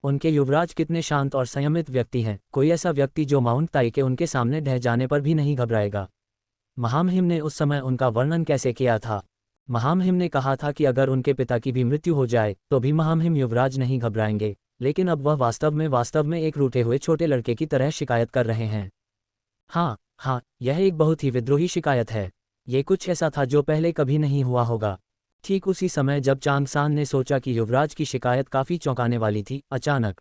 उनके युवराज कितने शांत और संयमित व्यक्ति हैं, कोई ऐसा व्यक्ति जो माउंट ताई के उनके सामने ढह जाने पर भी नहीं घबराएगा। महामहिम ने उस समय उनका वर्णन कैसे किया था? महामहिम ने कहा था कि अगर उनके पिता की भी मृत्यु हो जाए तो भी महामहिम युवराज नहीं घबराएंगे, लेकिन अब वह वास्तव में एक रूठे हुए छोटे लड़के की तरह शिकायत कर रहे हैं। हाँ, यह एक बहुत ही विद्रोही शिकायत है। ये कुछ ऐसा था जो पहले कभी नहीं हुआ होगा। ठीक उसी समय जब चांगसान ने सोचा कि युवराज की शिकायत काफी चौंकाने वाली थी, अचानक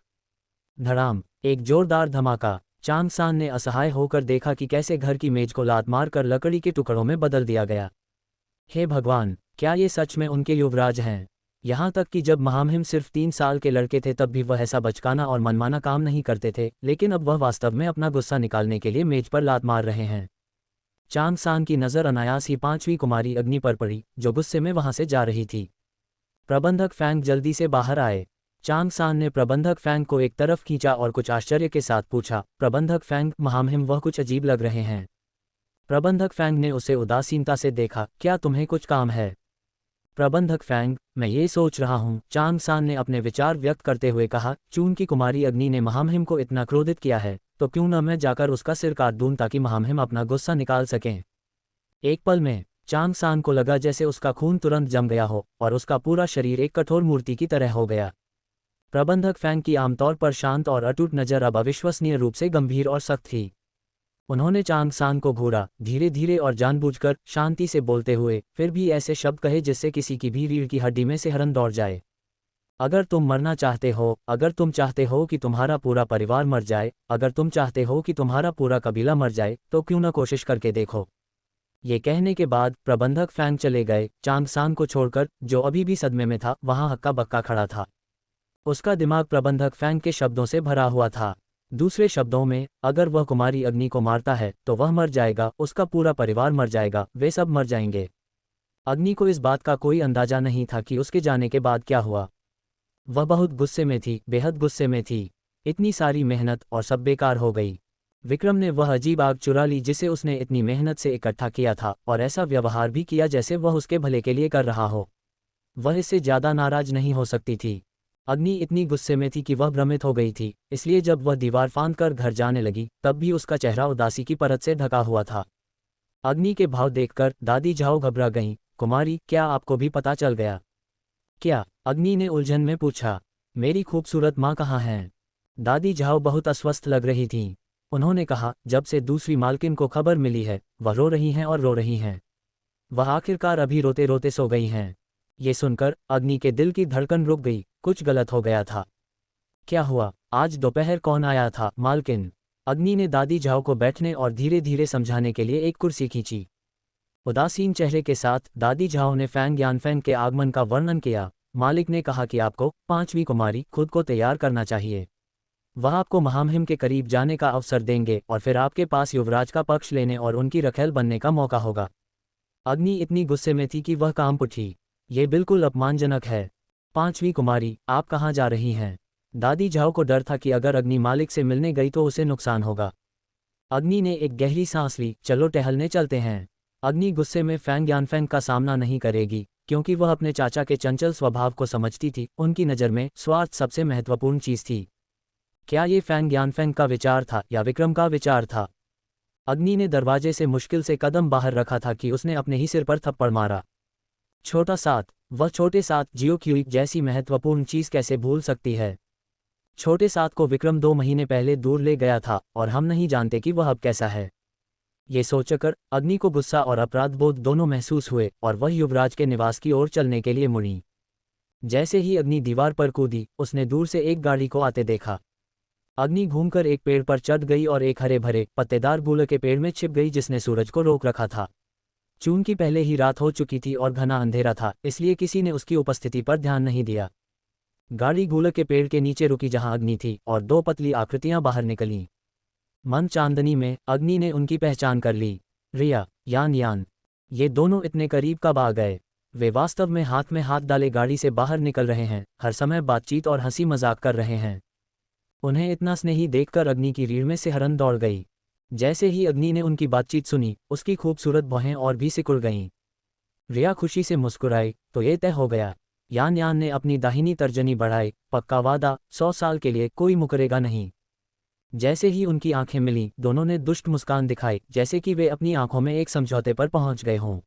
धड़ाम, एक जोरदार धमाका। चांगसान ने असहाय होकर देखा कि कैसे घर की मेज को लात मारकर लकड़ी के टुकड़ों में बदल दिया गया। हे भगवान, क्या ये सच में उनके युवराज हैं? यहाँ तक कि जब महामहिम सिर्फ 3 साल के लड़के थे तब भी वह ऐसा बचकाना और मनमाना काम नहीं करते थे, लेकिन अब वह वास्तव में अपना गुस्सा निकालने के लिए मेज पर लात मार रहे हैं। चांगसान की नज़र अनायास ही 5वीं कुमारी अग्नि पर पड़ी, जो गुस्से में वहां से जा रही थी। प्रबंधक फैंग जल्दी से बाहर आए। चांगसान ने प्रबंधक फैंग को एक तरफ खींचा और कुछ आश्चर्य के साथ पूछा, प्रबंधक फैंग, महामहिम वह कुछ अजीब लग रहे हैं। प्रबंधक फैंग ने उसे उदासीनता से देखा, क्या तुम्हें कुछ काम है? प्रबंधक फैंग, मैं ये सोच रहा हूँ, चांगसान ने अपने विचार व्यक्त करते हुए कहा, चून की कुमारी अग्नि ने महामहिम को इतना क्रोधित किया है, तो क्यों न मैं जाकर उसका सिर काट दूं ताकि महामहिम अपना गुस्सा निकाल सकें। एक पल में चांगसान को लगा जैसे उसका खून तुरंत जम गया हो और उसका पूरा शरीर एक कठोर मूर्ति की तरह हो गया। प्रबंधक फैंग की आमतौर पर शांत और अटूट नज़र अब अविश्वसनीय रूप से गंभीर और सख्त थी। उन्होंने चांगसान को घूरा, धीरे धीरे और जानबूझकर, शांति से बोलते हुए, फिर भी ऐसे शब्द कहे जिससे किसी की भी रीढ़ की हड्डी में सिहरन दौड़ जाए। अगर तुम मरना चाहते हो, अगर तुम चाहते हो कि तुम्हारा पूरा परिवार मर जाए, अगर तुम चाहते हो कि तुम्हारा पूरा कबीला मर जाए, तो क्यों न कोशिश करके देखो। ये कहने के बाद प्रबंधक फैंग चले गए, चांगसान को छोड़कर, जो अभी भी सदमे में था, वहां हक्का बक्का खड़ा था। उसका दिमाग प्रबंधक फैंग के शब्दों से भरा हुआ था। दूसरे शब्दों में, अगर वह कुमारी अग्नि को मारता है तो वह मर जाएगा, उसका पूरा परिवार मर जाएगा, वे सब मर जाएंगे। अग्नि को इस बात का कोई अंदाजा नहीं था कि उसके जाने के बाद क्या हुआ। वह बहुत गुस्से में थी, बेहद गुस्से में थी। इतनी सारी मेहनत और सब बेकार हो गई। विक्रम ने वह अजीब आग चुरा ली जिसे उसने इतनी मेहनत से इकट्ठा किया था, और ऐसा व्यवहार भी किया जैसे वह उसके भले के लिए कर रहा हो। वह इससे ज्यादा नाराज नहीं हो सकती थी। अग्नि इतनी गुस्से में थी कि वह भ्रमित हो गई थी, इसलिए जब वह दीवार फांदकर घर जाने लगी तब भी उसका चेहरा उदासी की परत से ढका हुआ था। अग्नि के भाव देखकर दादी झाओ घबरा गईं। कुमारी, क्या आपको भी पता चल गया? क्या? अग्नि ने उलझन में पूछा। मेरी खूबसूरत माँ कहाँ हैं? दादी झाओ बहुत अस्वस्थ लग रही थीं। उन्होंने कहा, जब से दूसरी मालकिन को खबर मिली है, वह रो रही हैं और रो रही हैं। वह आखिरकार अभी रोते रोते सो गई हैं। ये सुनकर अग्नि के दिल की धड़कन रुक गई। कुछ गलत हो गया था। क्या हुआ? आज दोपहर कौन आया था, मालकिन? अग्नि ने दादी झाओ को बैठने और धीरे धीरे समझाने के लिए एक कुर्सी खींची। उदासीन चेहरे के साथ दादी झाओ ने फैंग यानफेंग के आगमन का वर्णन किया। मालिक ने कहा कि आपको, 5वीं कुमारी, खुद को तैयार करना चाहिए। वह आपको महामहिम के करीब जाने का अवसर देंगे और फिर आपके पास युवराज का पक्ष लेने और उनकी रखेल बनने का मौका होगा। अग्नि इतनी गुस्से में थी कि वह कांप उठी। ये बिल्कुल अपमानजनक है। 5वीं कुमारी, आप कहाँ जा रही हैं? दादी झाओ को डर था कि अगर अग्नि मालिक से मिलने गई तो उसे नुकसान होगा। अग्नि ने एक गहरी सांस ली। चलो टहलने चलते हैं। अग्नि गुस्से में फैंग यानफेंग का सामना नहीं करेगी, क्योंकि वह अपने चाचा के चंचल स्वभाव को समझती थी। उनकी नज़र में स्वार्थ सबसे महत्वपूर्ण चीज़ थी। क्या ये फैंग यानफेंग का विचार था या विक्रम का विचार था? अग्नि ने दरवाजे से मुश्किल से कदम बाहर रखा था कि उसने अपने ही सिर पर थप्पड़ मारा। छोटा सात, वह छोटे सात जियो क्यूइक जैसी महत्वपूर्ण चीज़ कैसे भूल सकती है? छोटे सात को विक्रम 2 महीने पहले दूर ले गया था और हम नहीं जानते कि वह अब कैसा है। ये सोचकर अग्नि को गुस्सा और अपराधबोध दोनों महसूस हुए और वह युवराज के निवास की ओर चलने के लिए मुड़ी। जैसे ही अग्नि दीवार पर कूदी, उसने दूर से एक गाड़ी को आते देखा। अग्नि घूमकर एक पेड़ पर चढ़ गई और एक हरे भरे पत्तेदार बूले के पेड़ में छिप गई जिसने सूरज को रोक रखा था। चूंकि पहले ही रात हो चुकी थी और घना अंधेरा था, इसलिए किसी ने उसकी उपस्थिति पर ध्यान नहीं दिया। गाड़ी गूलक के पेड़ के नीचे रुकी जहां अग्नि थी और 2 पतली आकृतियां बाहर निकलीं। मंद चांदनी में अग्नि ने उनकी पहचान कर ली। रिया, यान। ये दोनों इतने करीब कब आ गए? वे वास्तव में हाथ डाले गाड़ी से बाहर निकल रहे हैं, हर समय बातचीत और हंसी मजाक कर रहे हैं। उन्हें इतना स्नेही देखकर अग्नि की रीढ़ में सिहरन दौड़ गई। जैसे ही अग्नि ने उनकी बातचीत सुनी, उसकी खूबसूरत भौहें और भी सिकुड़ गईं। रिया खुशी से मुस्कुराई, तो ये तय हो गया। यान यान ने अपनी दाहिनी तर्जनी बढ़ाई, पक्का वादा, 100 साल के लिए कोई मुकरेगा नहीं। जैसे ही उनकी आंखें मिलीं, दोनों ने दुष्ट मुस्कान दिखाई, जैसे कि वे अपनी आंखों में एक समझौते पर पहुंच गए हों।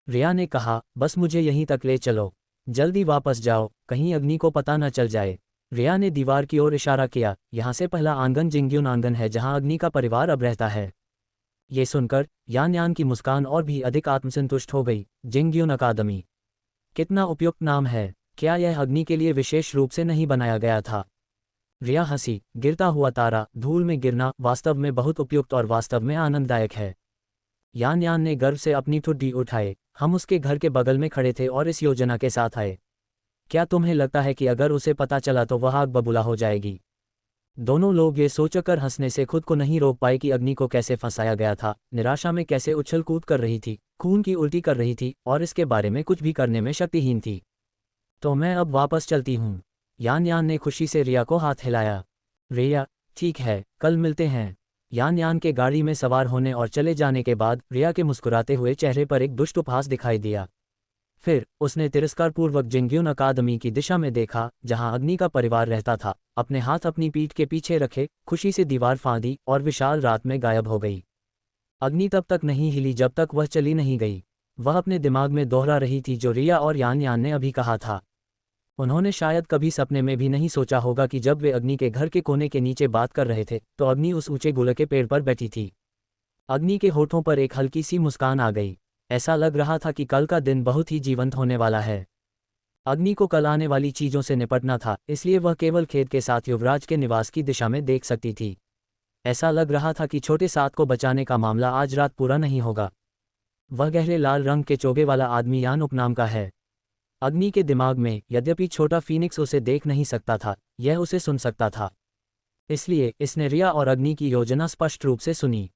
रिया ने कहा, बस मुझे यहीं तक ले चलो, जल्दी वापस जाओ, कहीं अग्नि को पता न चल जाए। रिया ने दीवार की ओर इशारा किया, यहाँ से पहला आंगन जिंग्यून आंगन है जहाँ अग्नि का परिवार अब रहता है। ये सुनकर यान यान की मुस्कान और भी अधिक आत्मसंतुष्ट हो गई। जिंग्यून अकादमी, कितना उपयुक्त नाम है, क्या यह अग्नि के लिए विशेष रूप से नहीं बनाया गया था? रिया हंसी, गिरता हुआ तारा, धूल में गिरना वास्तव में बहुत उपयुक्त और वास्तव में आनंददायक है। यान यान ने गर्व से अपनी ठुड्डी उठाए, हम उसके घर के बगल में खड़े थे और इस योजना के साथ आए। क्या तुम्हें लगता है कि अगर उसे पता चला तो वह आग बबूला हो जाएगी? दोनों लोग ये सोचकर हंसने से खुद को नहीं रोक पाए कि अग्नि को कैसे फंसाया गया था, निराशा में कैसे उछल कूद कर रही थी, खून की उल्टी कर रही थी और इसके बारे में कुछ भी करने में शक्तिहीन थी। तो मैं अब वापस चलती हूँ। यान यान ने खुशी से रिया को हाथ हिलाया। रिया, ठीक है, कल मिलते हैं। यान यान के गाड़ी में सवार होने और चले जाने के बाद रिया के मुस्कुराते हुए चेहरे पर एक दुष्ट उपहास दिखाई दिया। फिर उसने तिरस्कारपूर्वक जिंग्यून अकादमी की दिशा में देखा जहां अग्नि का परिवार रहता था, अपने हाथ अपनी पीठ के पीछे रखे खुशी से दीवार फांदी और विशाल रात में गायब हो गई। अग्नि तब तक नहीं हिली जब तक वह चली नहीं गई। वह अपने दिमाग में दोहरा रही थी जो रिया और यान यान ने अभी कहा था। उन्होंने शायद कभी सपने में भी नहीं सोचा होगा कि जब वे अग्नि के घर के कोने के नीचे बात कर रहे थे तो अग्नि उस ऊंचे गुलर के पेड़ पर बैठी थी। अग्नि के होठों पर एक हल्की सी मुस्कान आ गई। ऐसा लग रहा था कि कल का दिन बहुत ही जीवंत होने वाला है। अग्नि को कल आने वाली चीजों से निपटना था, इसलिए वह केवल खेत के साथ युवराज के निवास की दिशा में देख सकती थी। ऐसा लग रहा था कि छोटे सात को बचाने का मामला आज रात पूरा नहीं होगा। वह गहरे लाल रंग के चोगे वाला आदमी यान उपनाम का है। अग्नि के दिमाग में, यद्यपि छोटा फीनिक्स उसे देख नहीं सकता था, यह उसे सुन सकता था। इसलिए इसने रिया और अग्नि की योजना स्पष्ट रूप से सुनी।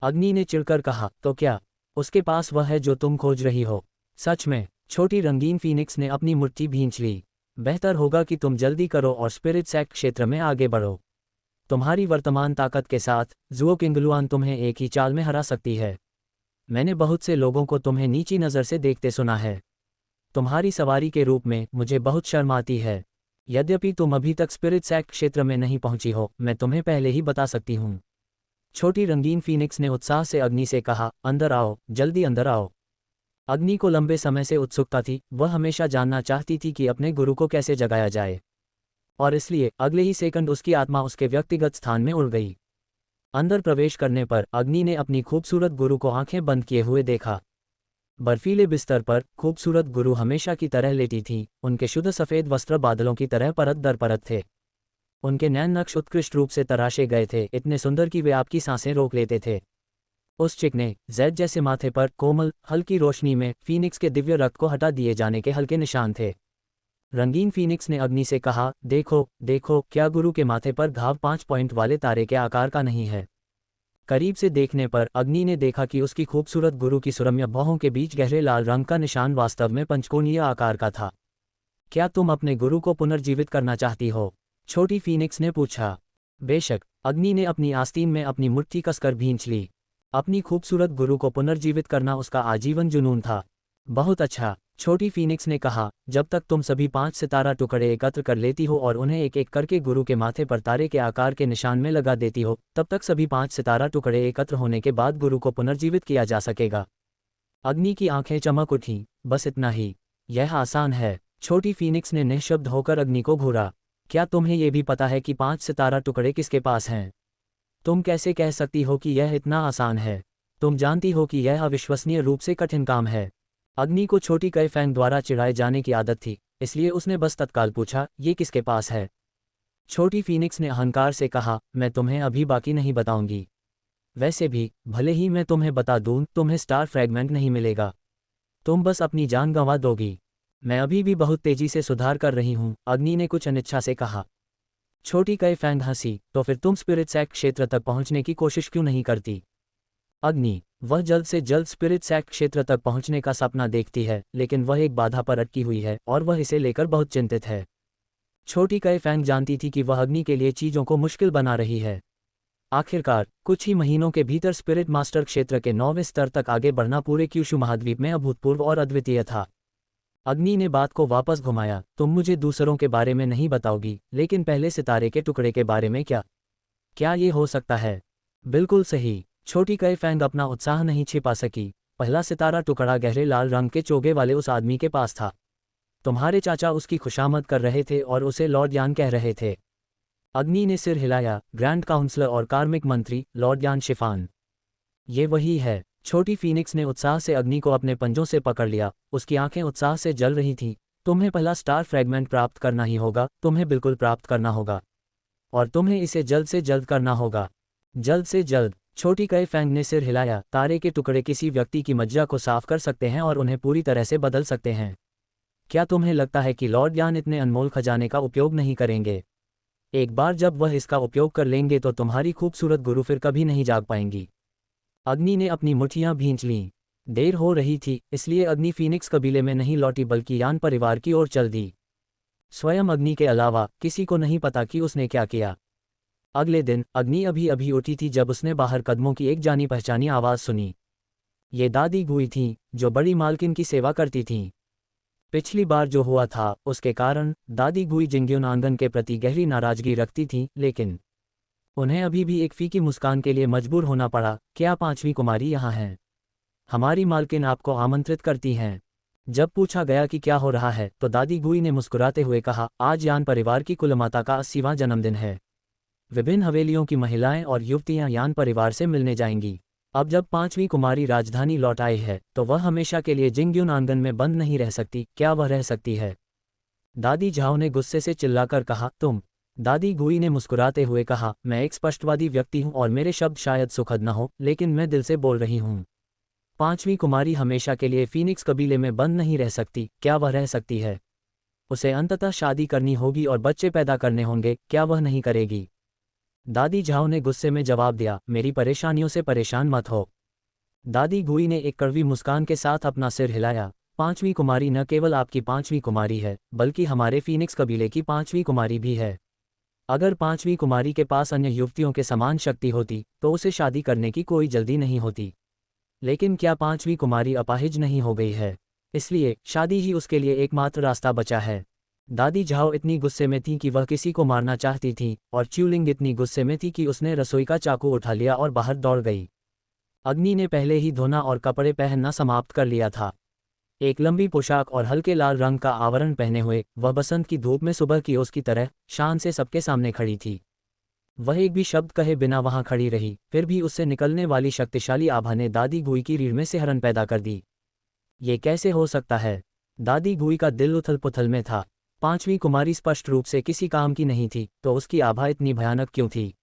अग्नि ने चिढ़कर कहा, तो क्या उसके पास वह है जो तुम खोज रही हो? सच में? छोटी रंगीन फीनिक्स ने अपनी मुट्ठी भींच ली। बेहतर होगा कि तुम जल्दी करो और स्पिरिट सेक्ट क्षेत्र में आगे बढ़ो। तुम्हारी वर्तमान ताकत के साथ जुओ किंगलुआन तुम्हें एक ही चाल में हरा सकती है। मैंने बहुत से लोगों को तुम्हें नीची नज़र से देखते सुना है। तुम्हारी सवारी के रूप में मुझे बहुत शर्म आती है। यद्यपि तुम अभी तक स्पिरिट सेक्ट क्षेत्र में नहीं पहुंची हो, मैं तुम्हें पहले ही बता सकती हूँ। छोटी रंगीन फीनिक्स ने उत्साह से अग्नि से कहा, अंदर आओ, जल्दी अंदर आओ। अग्नि को लंबे समय से उत्सुकता थी, वह हमेशा जानना चाहती थी कि अपने गुरु को कैसे जगाया जाए। और इसलिए अगले ही सेकंड उसकी आत्मा उसके व्यक्तिगत स्थान में उड़ गई। अंदर प्रवेश करने पर अग्नि ने अपनी खूबसूरत गुरु को आंखें बंद किए हुए देखा। बर्फीले बिस्तर पर खूबसूरत गुरु हमेशा की तरह लेटी थी, उनके शुद्ध सफ़ेद वस्त्र बादलों की तरह परत दर परत थे। उनके नैन नक्श उत्कृष्ट रूप से तराशे गए थे, इतने सुंदर कि वे आपकी सांसें रोक लेते थे। उस चिकने जैद जैसे माथे पर कोमल हल्की रोशनी में फीनिक्स के दिव्य रक्त को हटा दिए जाने के हल्के निशान थे। रंगीन फीनिक्स ने अग्नि से कहा, देखो देखो, क्या गुरु के माथे पर घाव 5 पॉइंट वाले तारे के आकार का नहीं है? करीब से देखने पर अग्नि ने देखा कि उसकी खूबसूरत गुरु की सुरम्य बाहों के बीच गहरे लाल रंग का निशान वास्तव में पंचकोणीय आकार का था। क्या तुम अपने गुरु को पुनर्जीवित करना चाहती हो? छोटी फीनिक्स ने पूछा। बेशक, अग्नि ने अपनी आस्तीन में अपनी मुट्ठी कसकर भींच ली। अपनी खूबसूरत गुरु को पुनर्जीवित करना उसका आजीवन जुनून था। बहुत अच्छा, छोटी फीनिक्स ने कहा, जब तक तुम सभी 5 सितारा टुकड़े एकत्र कर लेती हो और उन्हें एक एक करके गुरु के माथे पर तारे के आकार के निशान में लगा देती हो, तब तक सभी 5 सितारा टुकड़े एकत्र होने के बाद गुरु को पुनर्जीवित किया जा सकेगा। अग्नि की आंखें चमक उठीं, बस इतना ही? यह आसान है। छोटी फीनिक्स ने निःशब्द होकर अग्नि को घूरा। क्या तुम्हें यह भी पता है कि 5 सितारा टुकड़े किसके पास हैं? तुम कैसे कह सकती हो कि यह इतना आसान है? तुम जानती हो कि यह अविश्वसनीय रूप से कठिन काम है। अग्नि को छोटी कई फैंग द्वारा चिढ़ाए जाने की आदत थी, इसलिए उसने बस तत्काल पूछा, ये किसके पास है? छोटी फीनिक्स ने अहंकार से कहा, मैं तुम्हें अभी बाकी नहीं बताऊंगी। वैसे भी, भले ही मैं तुम्हें बता दूं, तुम्हें स्टार फ्रैगमेंट नहीं मिलेगा। तुम बस अपनी जान गंवा दोगी। मैं अभी भी बहुत तेजी से सुधार कर रही हूं, अग्नि ने कुछ अनिच्छा से कहा। छोटी कई फैंग हंसी, तो फिर तुम स्पिरिट सेक्ट क्षेत्र तक पहुंचने की कोशिश क्यों नहीं करती? अग्नि, वह जल्द से जल्द स्पिरिट सेक्ट क्षेत्र तक पहुंचने का सपना देखती है, लेकिन वह एक बाधा पर अटकी हुई है और वह इसे लेकर बहुत चिंतित है। छोटी कई फैंग जानती थी कि वह अग्नि के लिए चीजों को मुश्किल बना रही है। आखिरकार कुछ ही महीनों के भीतर स्पिरिट मास्टर क्षेत्र के 9वें स्तर तक आगे बढ़ना पूरे क्यूशु महाद्वीप में अभूतपूर्व और अद्वितीय था। अग्नि ने बात को वापस घुमाया, तुम मुझे दूसरों के बारे में नहीं बताओगी, लेकिन पहले सितारे के टुकड़े के बारे में क्या? क्या ये हो सकता है? बिल्कुल सही। छोटी कई फैंग अपना उत्साह नहीं छिपा सकी। पहला सितारा टुकड़ा गहरे लाल रंग के चोगे वाले उस आदमी के पास था। तुम्हारे चाचा उसकी खुशामद कर रहे थे और उसे लॉर्ड यान कह रहे थे। अग्नि ने सिर हिलाया, ग्रैंड काउंसलर और कार्मिक मंत्री लॉर्ड यान शिफान। ये वही है। छोटी फीनिक्स ने उत्साह से अग्नि को अपने पंजों से पकड़ लिया, उसकी आंखें उत्साह से जल रही थीं। तुम्हें पहला स्टार फ्रैगमेंट प्राप्त करना ही होगा, तुम्हें बिल्कुल प्राप्त करना होगा। और तुम्हें इसे जल्द से जल्द करना होगा। जल्द से जल्द। छोटी कई फैंग ने सिर हिलाया, तारे के टुकड़े किसी व्यक्ति की मज्जा को साफ कर सकते हैं और उन्हें पूरी तरह से बदल सकते हैं। क्या तुम्हें लगता है कि लॉर्ड यान इतने अनमोल खजाने का उपयोग नहीं करेंगे? एक बार जब वह इसका उपयोग कर लेंगे तो तुम्हारी खूबसूरत गुरु फिर कभी नहीं जाग पाएंगी। अग्नि ने अपनी मुट्ठियां भींच लीं। देर हो रही थी, इसलिए अग्नि फीनिक्स कबीले में नहीं लौटी बल्कि यान परिवार की ओर चल दी। स्वयं अग्नि के अलावा किसी को नहीं पता कि उसने क्या किया। अगले दिन अग्नि अभी अभी उठी थी जब उसने बाहर कदमों की एक जानी पहचानी आवाज़ सुनी। ये दादी गुई थीं, जो बड़ी मालकिन की सेवा करती थीं। पिछली बार जो हुआ था उसके कारण दादी गुई जिंग्युन आंगन के प्रति गहरी नाराजगी रखती थीं, लेकिन उन्हें अभी भी एक फीकी मुस्कान के लिए मजबूर होना पड़ा। क्या पांचवी कुमारी यहाँ हैं? हमारी मालकिन आपको आमंत्रित करती हैं। जब पूछा गया कि क्या हो रहा है तो दादी गुई ने मुस्कुराते हुए कहा, आज यान परिवार की कुलमाता का 80वां जन्मदिन है। विभिन्न हवेलियों की महिलाएं और युवतियां यान परिवार से मिलने जाएंगी। अब जब पांचवी कुमारी राजधानी लौट आई है तो वह हमेशा के लिए जिंग्युन आंगन में बंद नहीं रह सकती। क्या वह रह सकती है? दादी झाओ ने गुस्से से चिल्लाकर कहा, तुम? दादी गुई ने मुस्कुराते हुए कहा, मैं एक स्पष्टवादी व्यक्ति हूं और मेरे शब्द शायद सुखद न हो, लेकिन मैं दिल से बोल रही हूं। पांचवी कुमारी हमेशा के लिए फीनिक्स कबीले में बंद नहीं रह सकती। क्या वह रह सकती है? उसे अंततः शादी करनी होगी और बच्चे पैदा करने होंगे। क्या वह नहीं करेगी? दादी झाओ ने गुस्से में जवाब दिया, मेरी परेशानियों से परेशान मत हो। दादी गुई ने एक कड़वी मुस्कान के साथ अपना सिर हिलाया, पांचवी कुमारी न केवल आपकी पांचवी कुमारी है बल्कि हमारे फीनिक्स कबीले की पांचवी कुमारी भी है। अगर पांचवी कुमारी के पास अन्य युवतियों के समान शक्ति होती तो उसे शादी करने की कोई जल्दी नहीं होती। लेकिन क्या पांचवी कुमारी अपाहिज नहीं हो गई है? इसलिए शादी ही उसके लिए एकमात्र रास्ता बचा है। दादी झाओ इतनी गुस्से में थी कि वह किसी को मारना चाहती थी और च्यूलिंग इतनी गुस्से में थी कि उसने रसोई का चाकू उठा लिया और बाहर दौड़ गई। अग्नि ने पहले ही धोना और कपड़े पहनना समाप्त कर लिया था। एक लंबी पोशाक और हल्के लाल रंग का आवरण पहने हुए वह बसंत की धूप में सुबह की ओस की तरह शान से सबके सामने खड़ी थी। वह एक भी शब्द कहे बिना वहां खड़ी रही, फिर भी उससे निकलने वाली शक्तिशाली आभा ने दादी गुई की रीढ़ में सिहरन पैदा कर दी। ये कैसे हो सकता है? दादी गुई का दिल उथल पुथल में था। पांचवी कुमारी स्पष्ट रूप से किसी काम की नहीं थी, तो उसकी आभा इतनी भयानक क्यों थी?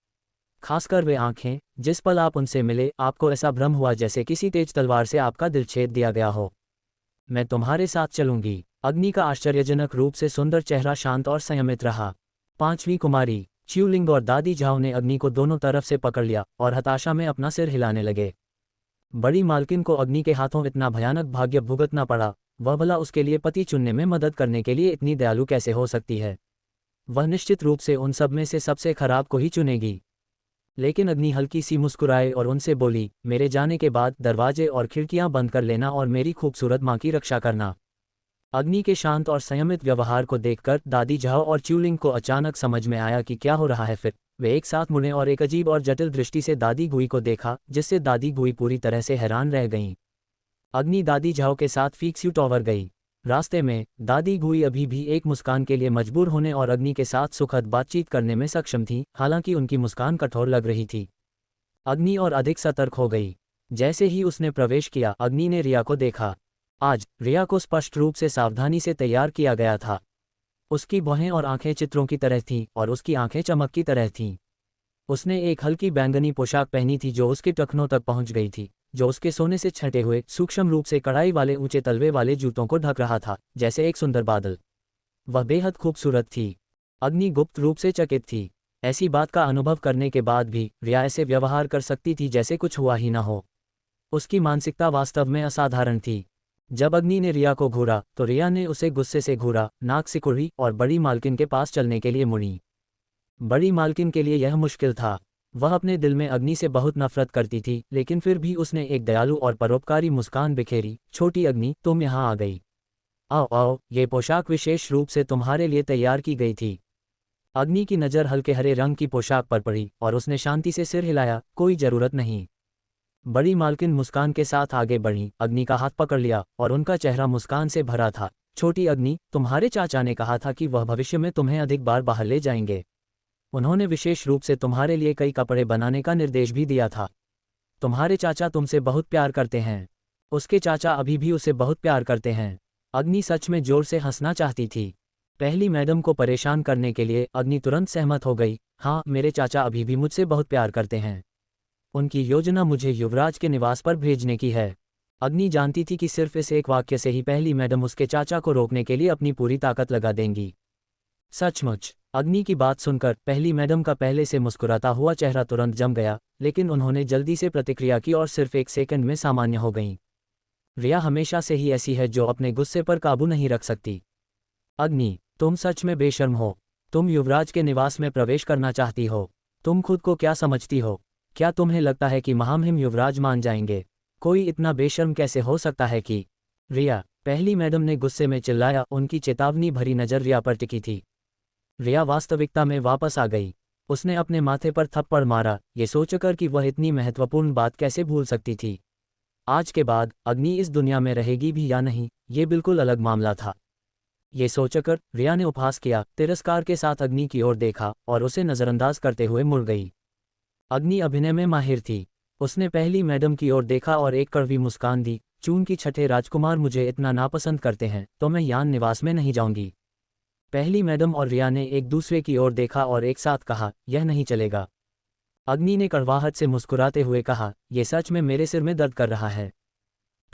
खासकर वे आंखें, जिस पल आप उनसे मिले आपको ऐसा भ्रम हुआ जैसे किसी तेज तलवार से आपका दिल छेद दिया गया हो। मैं तुम्हारे साथ चलूंगी। अग्नि का आश्चर्यजनक रूप से सुंदर चेहरा शांत और संयमित रहा। पांचवी कुमारी च्यूलिंग और दादी झाओ ने अग्नि को दोनों तरफ से पकड़ लिया और हताशा में अपना सिर हिलाने लगे। बड़ी मालकिन को अग्नि के हाथों इतना भयानक भाग्य भुगतना पड़ा। वह भला उसके लिए पति चुनने में मदद करने के लिए इतनी दयालु कैसे हो सकती है? वह निश्चित रूप से उन सब में से सबसे खराब को ही चुनेगी। लेकिन अग्नि हल्की सी मुस्कुराए और उनसे बोली, मेरे जाने के बाद दरवाजे और खिड़कियां बंद कर लेना और मेरी खूबसूरत मां की रक्षा करना। अग्नि के शांत और संयमित व्यवहार को देखकर दादी झाओ और च्यूलिंग को अचानक समझ में आया कि क्या हो रहा है। फिर वे एक साथ मुड़े और एक अजीब और जटिल दृष्टि से दादी गुई को देखा, जिससे दादी गुई पूरी तरह से हैरान रह गईं। अग्नि दादी झाओ के साथ फीक्स्यू टॉवर गई। रास्ते में दादी गुई अभी भी एक मुस्कान के लिए मजबूर होने और अग्नि के साथ सुखद बातचीत करने में सक्षम थी, हालांकि उनकी मुस्कान कठोर लग रही थी। अग्नि और अधिक सतर्क हो गई। जैसे ही उसने प्रवेश किया अग्नि ने रिया को देखा। आज रिया को स्पष्ट रूप से सावधानी से तैयार किया गया था। उसकी भौहें और आंखें चित्रों की तरह थीं और उसकी आंखें चमक की तरह थीं। उसने एक हल्की बैंगनी पोशाक पहनी थी जो उसके टखनों तक पहुंच गई थी, जो उसके सोने से छटे हुए सूक्ष्म रूप से कढ़ाई वाले ऊंचे तलवे वाले जूतों को ढक रहा था, जैसे एक सुंदर बादल। वह बेहद खूबसूरत थी। अग्नि गुप्त रूप से चकित थी। ऐसी बात का अनुभव करने के बाद भी रिया ऐसे व्यवहार कर सकती थी जैसे कुछ हुआ ही ना हो। उसकी मानसिकता वास्तव में असाधारण थी। जब अग्नि ने रिया को घूरा तो रिया ने उसे गुस्से से घूरा, नाक सिकुड़ी और बड़ी मालकिन के पास चलने के लिए मुड़ी। बड़ी मालकिन के लिए यह मुश्किल था। वह अपने दिल में अग्नि से बहुत नफरत करती थी, लेकिन फिर भी उसने एक दयालु और परोपकारी मुस्कान बिखेरी, छोटी अग्नि तुम यहाँ आ गई। आओ आओ, ये पोशाक विशेष रूप से तुम्हारे लिए तैयार की गई थी। अग्नि की नज़र हल्के हरे रंग की पोशाक पर पड़ी और उसने शांति से सिर हिलाया, कोई जरूरत नहीं। बड़ी मालकिन मुस्कान के साथ आगे बढ़ी, अग्नि का हाथ पकड़ लिया और उनका चेहरा मुस्कान से भरा था। छोटी अग्नि, तुम्हारे चाचा ने कहा था कि वह भविष्य में तुम्हें अधिक बार बाहर ले जाएंगे। उन्होंने विशेष रूप से तुम्हारे लिए कई कपड़े बनाने का निर्देश भी दिया था। तुम्हारे चाचा तुमसे बहुत प्यार करते हैं। उसके चाचा अभी भी उसे बहुत प्यार करते हैं। अग्नि सच में जोर से हंसना चाहती थी। पहली मैडम को परेशान करने के लिए अग्नि तुरंत सहमत हो गई। हाँ, मेरे चाचा अभी भी मुझसे बहुत प्यार करते हैं। उनकी योजना मुझे युवराज के निवास पर भेजने की है। अग्नि जानती थी कि सिर्फ इस एक वाक्य से ही पहली मैडम उसके चाचा को रोकने के लिए अपनी पूरी ताकत लगा देंगी। सचमुच, अग्नि की बात सुनकर पहली मैडम का पहले से मुस्कुराता हुआ चेहरा तुरंत जम गया, लेकिन उन्होंने जल्दी से प्रतिक्रिया की और सिर्फ एक सेकंड में सामान्य हो गईं। रिया हमेशा से ही ऐसी है, जो अपने गुस्से पर काबू नहीं रख सकती। अग्नि, तुम सच में बेशर्म हो। तुम युवराज के निवास में प्रवेश करना चाहती हो। तुम खुद को क्या समझती हो? क्या तुम्हें लगता है कि महामहिम युवराज मान जाएंगे? कोई इतना बेशर्म कैसे हो सकता है कि? रिया, पहली मैडम ने गुस्से में चिल्लाया, उनकी चेतावनी भरी नज़र रिया पर टिकी थी। रिया वास्तविकता में वापस आ गई। उसने अपने माथे पर थप्पड़ मारा, ये सोचकर कि वह इतनी महत्वपूर्ण बात कैसे भूल सकती थी। आज के बाद अग्नि इस दुनिया में रहेगी भी या नहीं, ये बिल्कुल अलग मामला था। ये सोचकर रिया ने उपहास किया, तिरस्कार के साथ अग्नि की ओर देखा और उसे नज़रअंदाज करते हुए मुड़ गई। अग्नि अभिनय में माहिर थी। उसने पहली मैडम की ओर देखा और एक कड़वी मुस्कान दी। चून की छठे राजकुमार मुझे इतना नापसंद करते हैं तो मैं यान निवास में नहीं जाऊंगी। पहली मैडम और रिया ने एक दूसरे की ओर देखा और एक साथ कहा, यह नहीं चलेगा। अग्नि ने कड़वाहट से मुस्कुराते हुए कहा, यह सच में मेरे सिर में दर्द कर रहा है।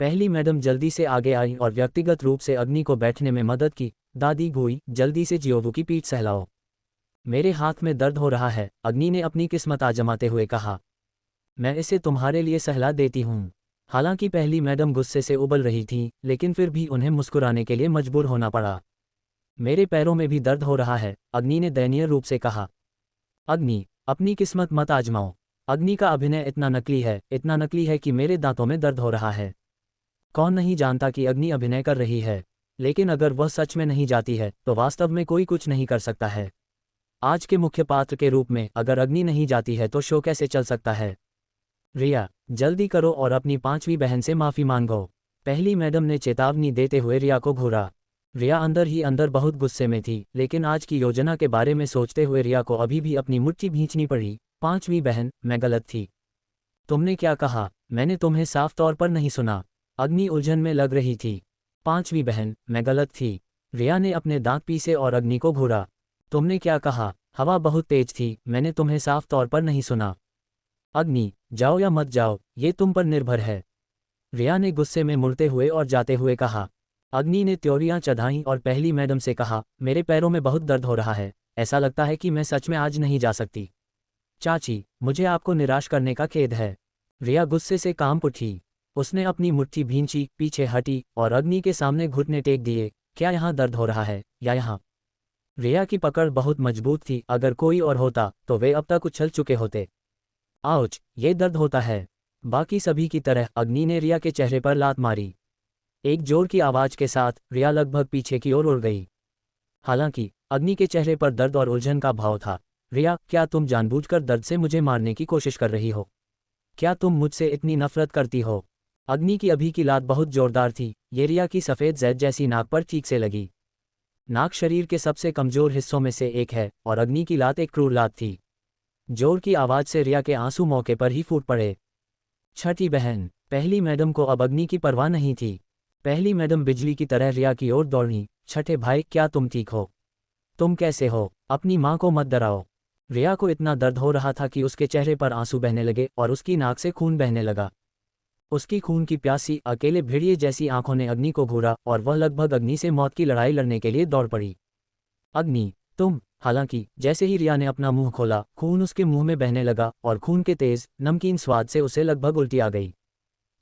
पहली मैडम जल्दी से आगे आई और व्यक्तिगत रूप से अग्नि को बैठने में मदद की। दादी गोई, जल्दी से जियोवू की पीठ सहलाओ। मेरे हाथ में दर्द हो रहा है, अग्नि ने अपनी किस्मत आजमाते हुए कहा। मैं इसे तुम्हारे लिए सहला देती हूँ। हालांकि पहली मैडम गुस्से से उबल रही थीं, लेकिन फिर भी उन्हें मुस्कुराने के लिए मजबूर होना पड़ा। मेरे पैरों में भी दर्द हो रहा है, अग्नि ने दयनीय रूप से कहा। अग्नि, अपनी किस्मत मत आजमाओ। अग्नि का अभिनय इतना नकली है कि मेरे दांतों में दर्द हो रहा है। कौन नहीं जानता कि अग्नि अभिनय कर रही है, लेकिन अगर वह सच में नहीं जाती है तो वास्तव में कोई कुछ नहीं कर सकता है। आज के मुख्य पात्र के रूप में अगर अग्नि नहीं जाती है तो शो कैसे चल सकता है? रिया, जल्दी करो और अपनी पांचवी बहन से माफी मांगो। पहली मैडम ने चेतावनी देते हुए रिया को घूरा। रिया अंदर ही अंदर बहुत गुस्से में थी, लेकिन आज की योजना के बारे में सोचते हुए रिया को अभी भी अपनी मुट्ठी भींचनी पड़ी। पांचवी बहन, मैं गलत थी। तुमने क्या कहा? मैंने तुम्हें साफ तौर पर नहीं सुना। अग्नि उलझन में लग रही थी। पांचवी बहन, मैं गलत थी। रिया ने अपने दांत पीसे और अग्नि को घूरा। तुमने क्या कहा? हवा बहुत तेज थी, मैंने तुम्हें साफ तौर पर नहीं सुना। अग्नि, जाओ या मत जाओ, ये तुम पर निर्भर है। रिया ने गुस्से में मुड़ते हुए और जाते हुए कहा। अग्नि ने त्योरियां चढ़ाईं और पहली मैडम से कहा, मेरे पैरों में बहुत दर्द हो रहा है, ऐसा लगता है कि मैं सच में आज नहीं जा सकती। चाची, मुझे आपको निराश करने का खेद है। रिया गुस्से से कांप उठी। उसने अपनी मुट्ठी भींची, पीछे हटी और अग्नि के सामने घुटने टेक दिए। क्या यहाँ दर्द हो रहा है या यहाँ? रिया की पकड़ बहुत मजबूत थी, अगर कोई और होता तो वे अब तक उछल चुके होते। आउच, ये दर्द होता है। बाकी सभी की तरह अग्नि ने रिया के चेहरे पर लात मारी। एक जोर की आवाज के साथ रिया लगभग पीछे की ओर उड़ गई। हालांकि अग्नि के चेहरे पर दर्द और उलझन का भाव था। रिया, क्या तुम जानबूझकर दर्द से मुझे मारने की कोशिश कर रही हो? क्या तुम मुझसे इतनी नफरत करती हो? अग्नि की अभी की लात बहुत जोरदार थी, ये रिया की सफ़ेद जैद जैसी नाक पर ठीक से लगी। नाक शरीर के सबसे कमजोर हिस्सों में से एक है और अग्नि की लात एक क्रूर लात थी। जोर की आवाज़ से रिया के आंसू मौके पर ही फूट पड़े। छठी बहन, पहली मैडम को अब अग्नि की परवाह नहीं थी। पहली मैडम बिजली की तरह रिया की ओर दौड़ी। छठे भाई, क्या तुम ठीक हो? तुम कैसे हो? अपनी माँ को मत डराओ। रिया को इतना दर्द हो रहा था कि उसके चेहरे पर आंसू बहने लगे और उसकी नाक से खून बहने लगा। उसकी खून की प्यासी अकेले भेड़िए जैसी आंखों ने अग्नि को घूरा और वह लगभग अग्नि से मौत की लड़ाई लड़ने के लिए दौड़ पड़ी। अग्नि, तुम? हालांकि जैसे ही रिया ने अपना मुंह खोला, खून उसके मुंह में बहने लगा और खून के तेज नमकीन स्वाद से उसे लगभग उल्टी आ गई।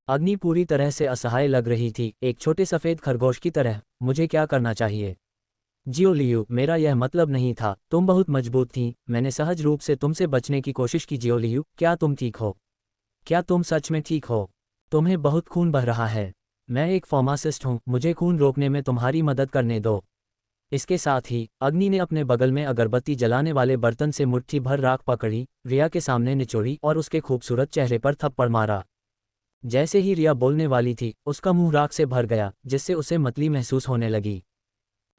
अग्नि पूरी तरह से असहाय लग रही थी, एक छोटे सफ़ेद खरगोश की तरह। मुझे क्या करना चाहिए? जियोलियू, मेरा यह मतलब नहीं था। तुम बहुत मजबूत थी, मैंने सहज रूप से तुमसे बचने की कोशिश की। जियोलियू, क्या तुम ठीक हो? क्या तुम सच में ठीक हो? तुम्हें बहुत खून बह रहा है। मैं एक फार्मासिस्ट हूँ, मुझे खून रोकने में तुम्हारी मदद करने दो। इसके साथ ही अग्नि ने अपने बगल में अगरबत्ती जलाने वाले बर्तन से मुट्ठी भर राख पकड़ी, रिया के सामने निचोड़ी और उसके खूबसूरत चेहरे पर थप्पड़ मारा। जैसे ही रिया बोलने वाली थी, उसका मुंह राख से भर गया, जिससे उसे मतली महसूस होने लगी।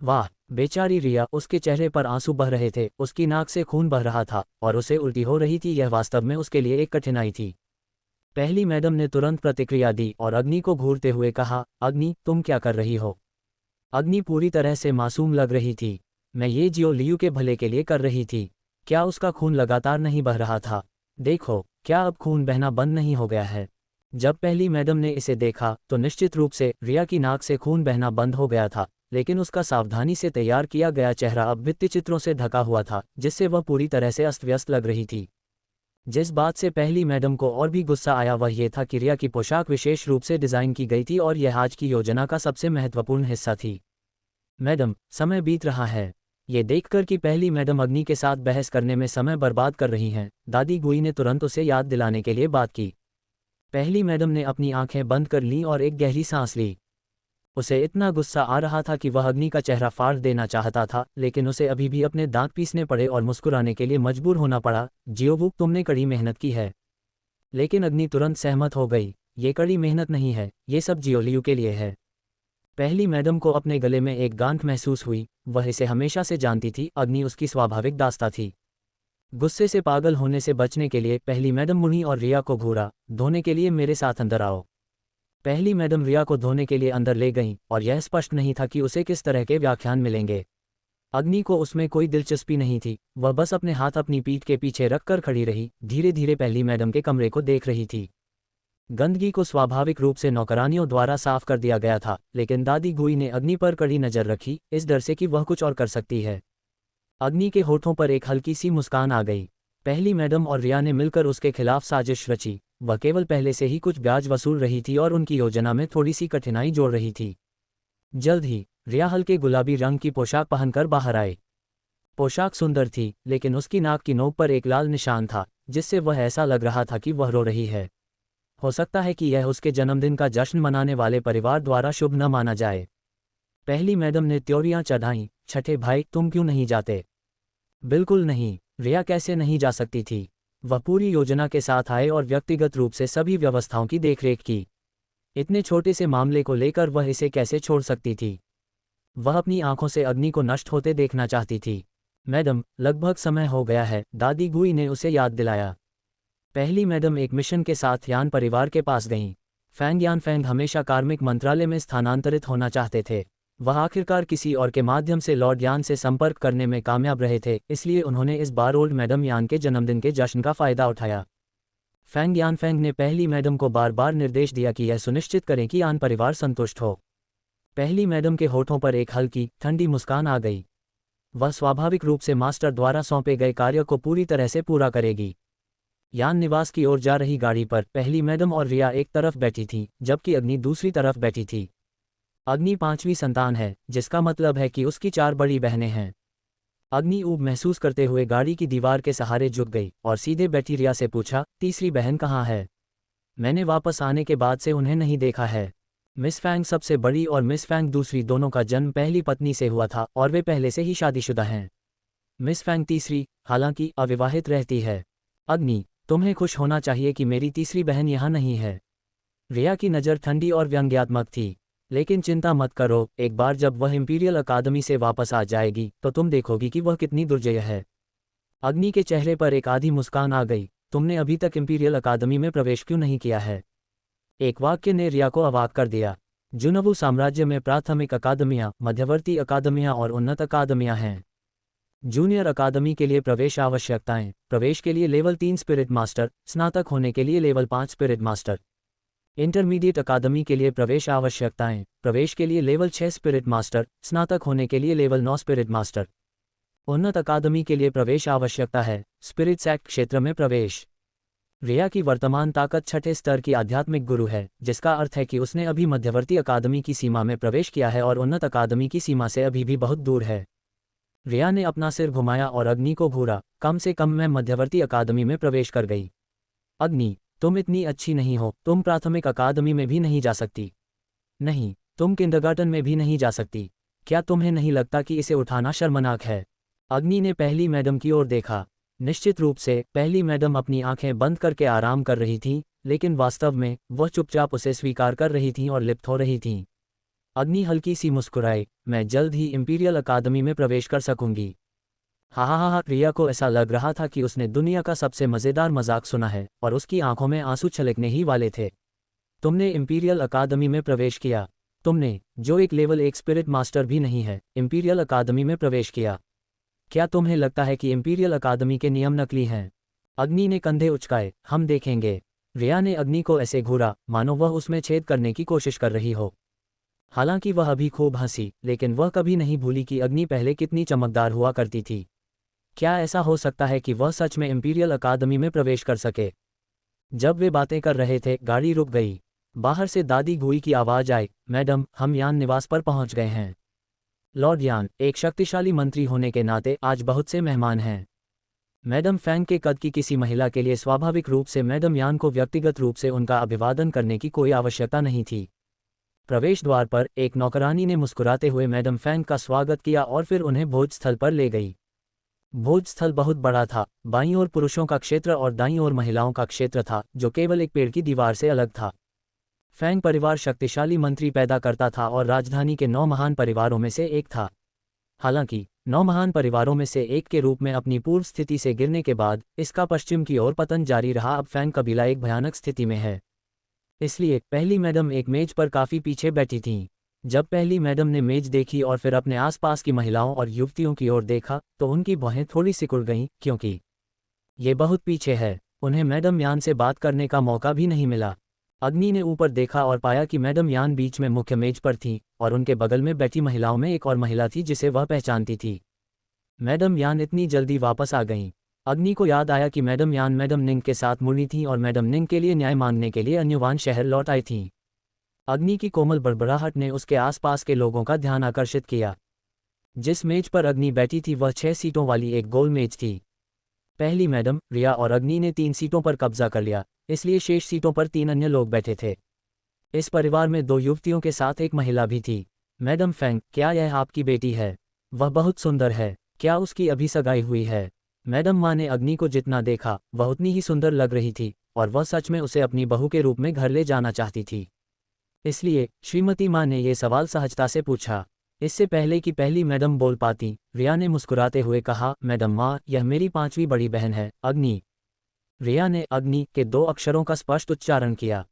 वाह, बेचारी रिया, उसके चेहरे पर आंसू बह रहे थे, उसकी नाक से खून बह रहा था और उसे उल्टी हो रही थी। यह वास्तव में उसके लिए एक कठिनाई थी। पहली मैडम ने तुरंत प्रतिक्रिया दी और अग्नि को घूरते हुए कहा, अग्नि, तुम क्या कर रही हो? अग्नि पूरी तरह से मासूम लग रही थी। मैं ये जियो लियू के भले के लिए कर रही थी। क्या उसका खून लगातार नहीं बह रहा था? देखो, क्या अब खून बहना बंद नहीं हो गया है? जब पहली मैडम ने इसे देखा तो निश्चित रूप से रिया की नाक से खून बहना बंद हो गया था, लेकिन उसका सावधानी से तैयार किया गया चेहरा अब भित्तिचित्रों से ढका हुआ था, जिससे वह पूरी तरह से अस्त व्यस्त लग रही थी। जिस बात से पहली मैडम को और भी गुस्सा आया वह ये था कि रिया की पोशाक विशेष रूप से डिज़ाइन की गई थी और यह आज की योजना का सबसे महत्वपूर्ण हिस्सा थी। मैडम, समय बीत रहा है। ये देखकर कि पहली मैडम अग्नि के साथ बहस करने में समय बर्बाद कर रही हैं, दादी गुई ने तुरंत उसे याद दिलाने के लिए बात की। पहली मैडम ने अपनी आंखें बंद कर लीं और एक गहरी सांस ली। उसे इतना गुस्सा आ रहा था कि वह अग्नि का चेहरा फाड़ देना चाहता था, लेकिन उसे अभी भी अपने दांत पीसने पड़े और मुस्कुराने के लिए मजबूर होना पड़ा। जियोवुक, तुमने कड़ी मेहनत की है। लेकिन अग्नि तुरंत सहमत हो गई। ये कड़ी मेहनत नहीं है, ये सब जियोलियू के लिए है। पहली मैडम को अपने गले में एक गांठ महसूस हुई, वह इसे हमेशा से जानती थी, अग्नि उसकी स्वाभाविक दास्ता थी। गुस्से से पागल होने से बचने के लिए पहली मैडम मुनी और रिया को घूरा, धोने के लिए मेरे साथ अंदर आओ। पहली मैडम रिया को धोने के लिए अंदर ले गईं और यह स्पष्ट नहीं था कि उसे किस तरह के व्याख्यान मिलेंगे। अग्नि को उसमें कोई दिलचस्पी नहीं थी, वह बस अपने हाथ अपनी पीठ के पीछे रखकर खड़ी रही, धीरे धीरे पहली मैडम के कमरे को देख रही थी। गंदगी को स्वाभाविक रूप से नौकरानियों द्वारा साफ कर दिया गया था, लेकिन दादी गुई ने अग्नि पर कड़ी नजर रखी, इस डर से कि वह कुछ और कर सकती है। अग्नि के होठों पर एक हल्की सी मुस्कान आ गई। पहली मैडम और रिया ने मिलकर उसके खिलाफ साजिश रची। वह केवल पहले से ही कुछ ब्याज वसूल रही थी और उनकी योजना में थोड़ी सी कठिनाई जोड़ रही थी। जल्द ही रिया हल्के गुलाबी रंग की पोशाक पहनकर बाहर आए। पोशाक सुंदर थी, लेकिन उसकी नाक की नोक पर एक लाल निशान था, जिससे वह ऐसा लग रहा था कि वह रो रही है। हो सकता है कि यह उसके जन्मदिन का जश्न मनाने वाले परिवार द्वारा शुभ न माना जाए। पहली मैडम ने त्योरियां चढ़ाईं, छठे भाई, तुम क्यों नहीं जाते? बिल्कुल नहीं, रिया कैसे नहीं जा सकती थी? वह पूरी योजना के साथ आए और व्यक्तिगत रूप से सभी व्यवस्थाओं की देखरेख की। इतने छोटे से मामले को लेकर वह इसे कैसे छोड़ सकती थी? वह अपनी आंखों से अग्नि को नष्ट होते देखना चाहती थी। मैडम, लगभग समय हो गया है, दादी गुई ने उसे याद दिलाया। पहली मैडम एक मिशन के साथ यान परिवार के पास गईं। फैंग यान फैंग हमेशा कार्मिक मंत्रालय में स्थानांतरित होना चाहते थे। वह आखिरकार किसी और के माध्यम से लॉर्ड यान से संपर्क करने में कामयाब रहे थे, इसलिए उन्होंने इस बार ओल्ड मैडम यान के जन्मदिन के जश्न का फायदा उठाया। फैंग यान फैंग ने पहली मैडम को बार बार निर्देश दिया कि यह सुनिश्चित करें कि यान परिवार संतुष्ट हो। पहली मैडम के होठों पर एक हल्की, ठंडी मुस्कान आ गई। वह स्वाभाविक रूप से मास्टर द्वारा सौंपे गए कार्य को पूरी तरह से पूरा करेगी। यान निवास की ओर जा रही गाड़ी पर पहली मैडम और रिया एक तरफ बैठी थीं, जबकि अग्नि दूसरी तरफ बैठी थी। अग्नि पांचवी संतान है, जिसका मतलब है कि उसकी 4 बड़ी बहनें हैं। अग्नि ऊब महसूस करते हुए गाड़ी की दीवार के सहारे झुक गई और सीधे बैठी रिया से पूछा, तीसरी बहन कहाँ है? मैंने वापस आने के बाद से उन्हें नहीं देखा है। मिस फैंग सबसे बड़ी और मिस फैंग दूसरी दोनों का जन्म पहली पत्नी से हुआ था और वे पहले से ही शादीशुदा हैं। मिस फैंग तीसरी, हालांकि अविवाहित रहती है। अग्नि, तुम्हें खुश होना चाहिए कि मेरी तीसरी बहन यहाँ नहीं है। रिया की नज़र ठंडी और व्यंग्यात्मक थी। लेकिन चिंता मत करो, एक बार जब वह इंपीरियल अकादमी से वापस आ जाएगी तो तुम देखोगी कि वह कितनी दुर्जय है। अग्नि के चेहरे पर एक आधी मुस्कान आ गई। तुमने अभी तक इंपीरियल अकादमी में प्रवेश क्यों नहीं किया है? एक वाक्य ने रिया को अवाक कर दिया। जुनवू साम्राज्य में प्राथमिक अकादमियाँ, मध्यवर्ती अकादमियाँ और उन्नत अकादमियाँ हैं। जूनियर अकादमी के लिए प्रवेश आवश्यकताएं: प्रवेश के लिए लेवल 3 स्पिरिट मास्टर, स्नातक होने के लिए लेवल 5 स्पिरिट मास्टर। इंटरमीडिएट अकादमी के लिए प्रवेश आवश्यकताएं: प्रवेश के लिए लेवल 6 स्पिरिट मास्टर, स्नातक होने के लिए लेवल 9 स्पिरिट मास्टर। उन्नत अकादमी के लिए प्रवेश आवश्यकता है: स्पिरिट सेक्ट क्षेत्र में प्रवेश। रिया की वर्तमान ताकत 6ठे स्तर की आध्यात्मिक गुरु है, जिसका अर्थ है कि उसने अभी मध्यवर्ती अकादमी की सीमा में प्रवेश किया है और उन्नत अकादमी की सीमा से अभी भी बहुत दूर है। रिया ने अपना सिर घुमाया और अग्नि को घूरा। कम से कम मैं मध्यवर्ती अकादमी में प्रवेश कर गई। अग्नि, तुम इतनी अच्छी नहीं हो, तुम प्राथमिक अकादमी में भी नहीं जा सकती। नहीं, तुम किंडरगार्टन में भी नहीं जा सकती। क्या तुम्हें नहीं लगता कि इसे उठाना शर्मनाक है? अग्नि ने पहली मैडम की ओर देखा। निश्चित रूप से पहली मैडम अपनी आंखें बंद करके आराम कर रही थीं, लेकिन वास्तव में वह चुपचाप उसे स्वीकार कर रही थीं और लिप्त हो रही थीं। अग्नि हल्की सी मुस्कुराई, मैं जल्द ही इंपीरियल अकादमी में प्रवेश कर सकूंगी। हा। रिया को ऐसा लग रहा था कि उसने दुनिया का सबसे मज़ेदार मजाक सुना है और उसकी आंखों में आंसू छलकने ही वाले थे। तुमने इंपीरियल अकादमी में प्रवेश किया? तुमने, जो एक लेवल 1 स्पिरिट मास्टर भी नहीं है, इंपीरियल अकादमी में प्रवेश किया? क्या तुम्हें लगता है कि इंपीरियल अकादमी के नियम नकली हैं? अग्नि ने कंधे उचकाए, हम देखेंगे। रिया ने अग्नि को ऐसे घूरा मानो वह उसमें छेद करने की कोशिश कर रही हो। हालांकि वह अभी खूब हंसी, लेकिन वह कभी नहीं भूली कि अग्नि पहले कितनी चमकदार हुआ करती थी। क्या ऐसा हो सकता है कि वह सच में इंपीरियल अकादमी में प्रवेश कर सके? जब वे बातें कर रहे थे, गाड़ी रुक गई। बाहर से दादी गुई की आवाज़ आई, मैडम, हम यान निवास पर पहुंच गए हैं। लॉर्ड यान, एक शक्तिशाली मंत्री होने के नाते आज बहुत से मेहमान हैं। मैडम फैंग के कद की किसी महिला के लिए स्वाभाविक रूप से मैडम यान को व्यक्तिगत रूप से उनका अभिवादन करने की कोई आवश्यकता नहीं थी। प्रवेश द्वार पर एक नौकरानी ने मुस्कुराते हुए मैडम फैंग का स्वागत किया और फिर उन्हें भोज स्थल पर ले गई। भोज स्थल बहुत बड़ा था। बाईं ओर पुरुषों का क्षेत्र और दाईं ओर महिलाओं का क्षेत्र था, जो केवल एक पेड़ की दीवार से अलग था। फैंग परिवार शक्तिशाली मंत्री पैदा करता था और राजधानी के 9 महान परिवारों में से एक था। हालांकि 9 महान परिवारों में से एक के रूप में अपनी पूर्व स्थिति से गिरने के बाद इसका पश्चिम की ओर पतन जारी रहा। अब फैंग कबीला एक भयानक स्थिति में है। इसलिए पहली मैडम एक मेज पर काफी पीछे बैठी थीं। जब पहली मैडम ने मेज देखी और फिर अपने आसपास की महिलाओं और युवतियों की ओर देखा तो उनकी भौहें थोड़ी सिकुड़ गईं, क्योंकि ये बहुत पीछे है। उन्हें मैडम यान से बात करने का मौका भी नहीं मिला। अग्नि ने ऊपर देखा और पाया कि मैडम यान बीच में मुख्य मेज पर थी और उनके बगल में बैठी महिलाओं में एक और महिला थी जिसे वह पहचानती थी। मैडम यान इतनी जल्दी वापस आ गईं। अग्नि को याद आया कि मैडम यान मैडम निंग के साथ मुड़ी थीं और मैडम निंग के लिए न्याय मांगने के लिए अन्यवान शहर लौट आई थीं। अग्नि की कोमल बड़बड़ाहट ने उसके आसपास के लोगों का ध्यान आकर्षित किया। जिस मेज पर अग्नि बैठी थी वह 6 सीटों वाली एक गोल मेज थी। पहली मैडम, रिया और अग्नि ने 3 सीटों पर कब्जा कर लिया, इसलिए शेष सीटों पर 3 अन्य लोग बैठे थे। इस परिवार में 2 युवतियों के साथ एक महिला भी थी। मैडम फैंग, क्या यह आपकी बेटी है? वह बहुत सुंदर है। क्या उसकी अभी सगाई हुई है? मैडम माँ ने अग्नि को जितना देखा वह उतनी ही सुंदर लग रही थी और वह सच में उसे अपनी बहू के रूप में घर ले जाना चाहती थी। इसलिए श्रीमती माँ ने यह सवाल सहजता से पूछा। इससे पहले कि पहली मैडम बोल पाती, रिया ने मुस्कुराते हुए कहा, मैडम माँ, यह मेरी 5वीं बड़ी बहन है, अग्नि। रिया ने अग्नि के 2 अक्षरों का स्पष्ट उच्चारण किया।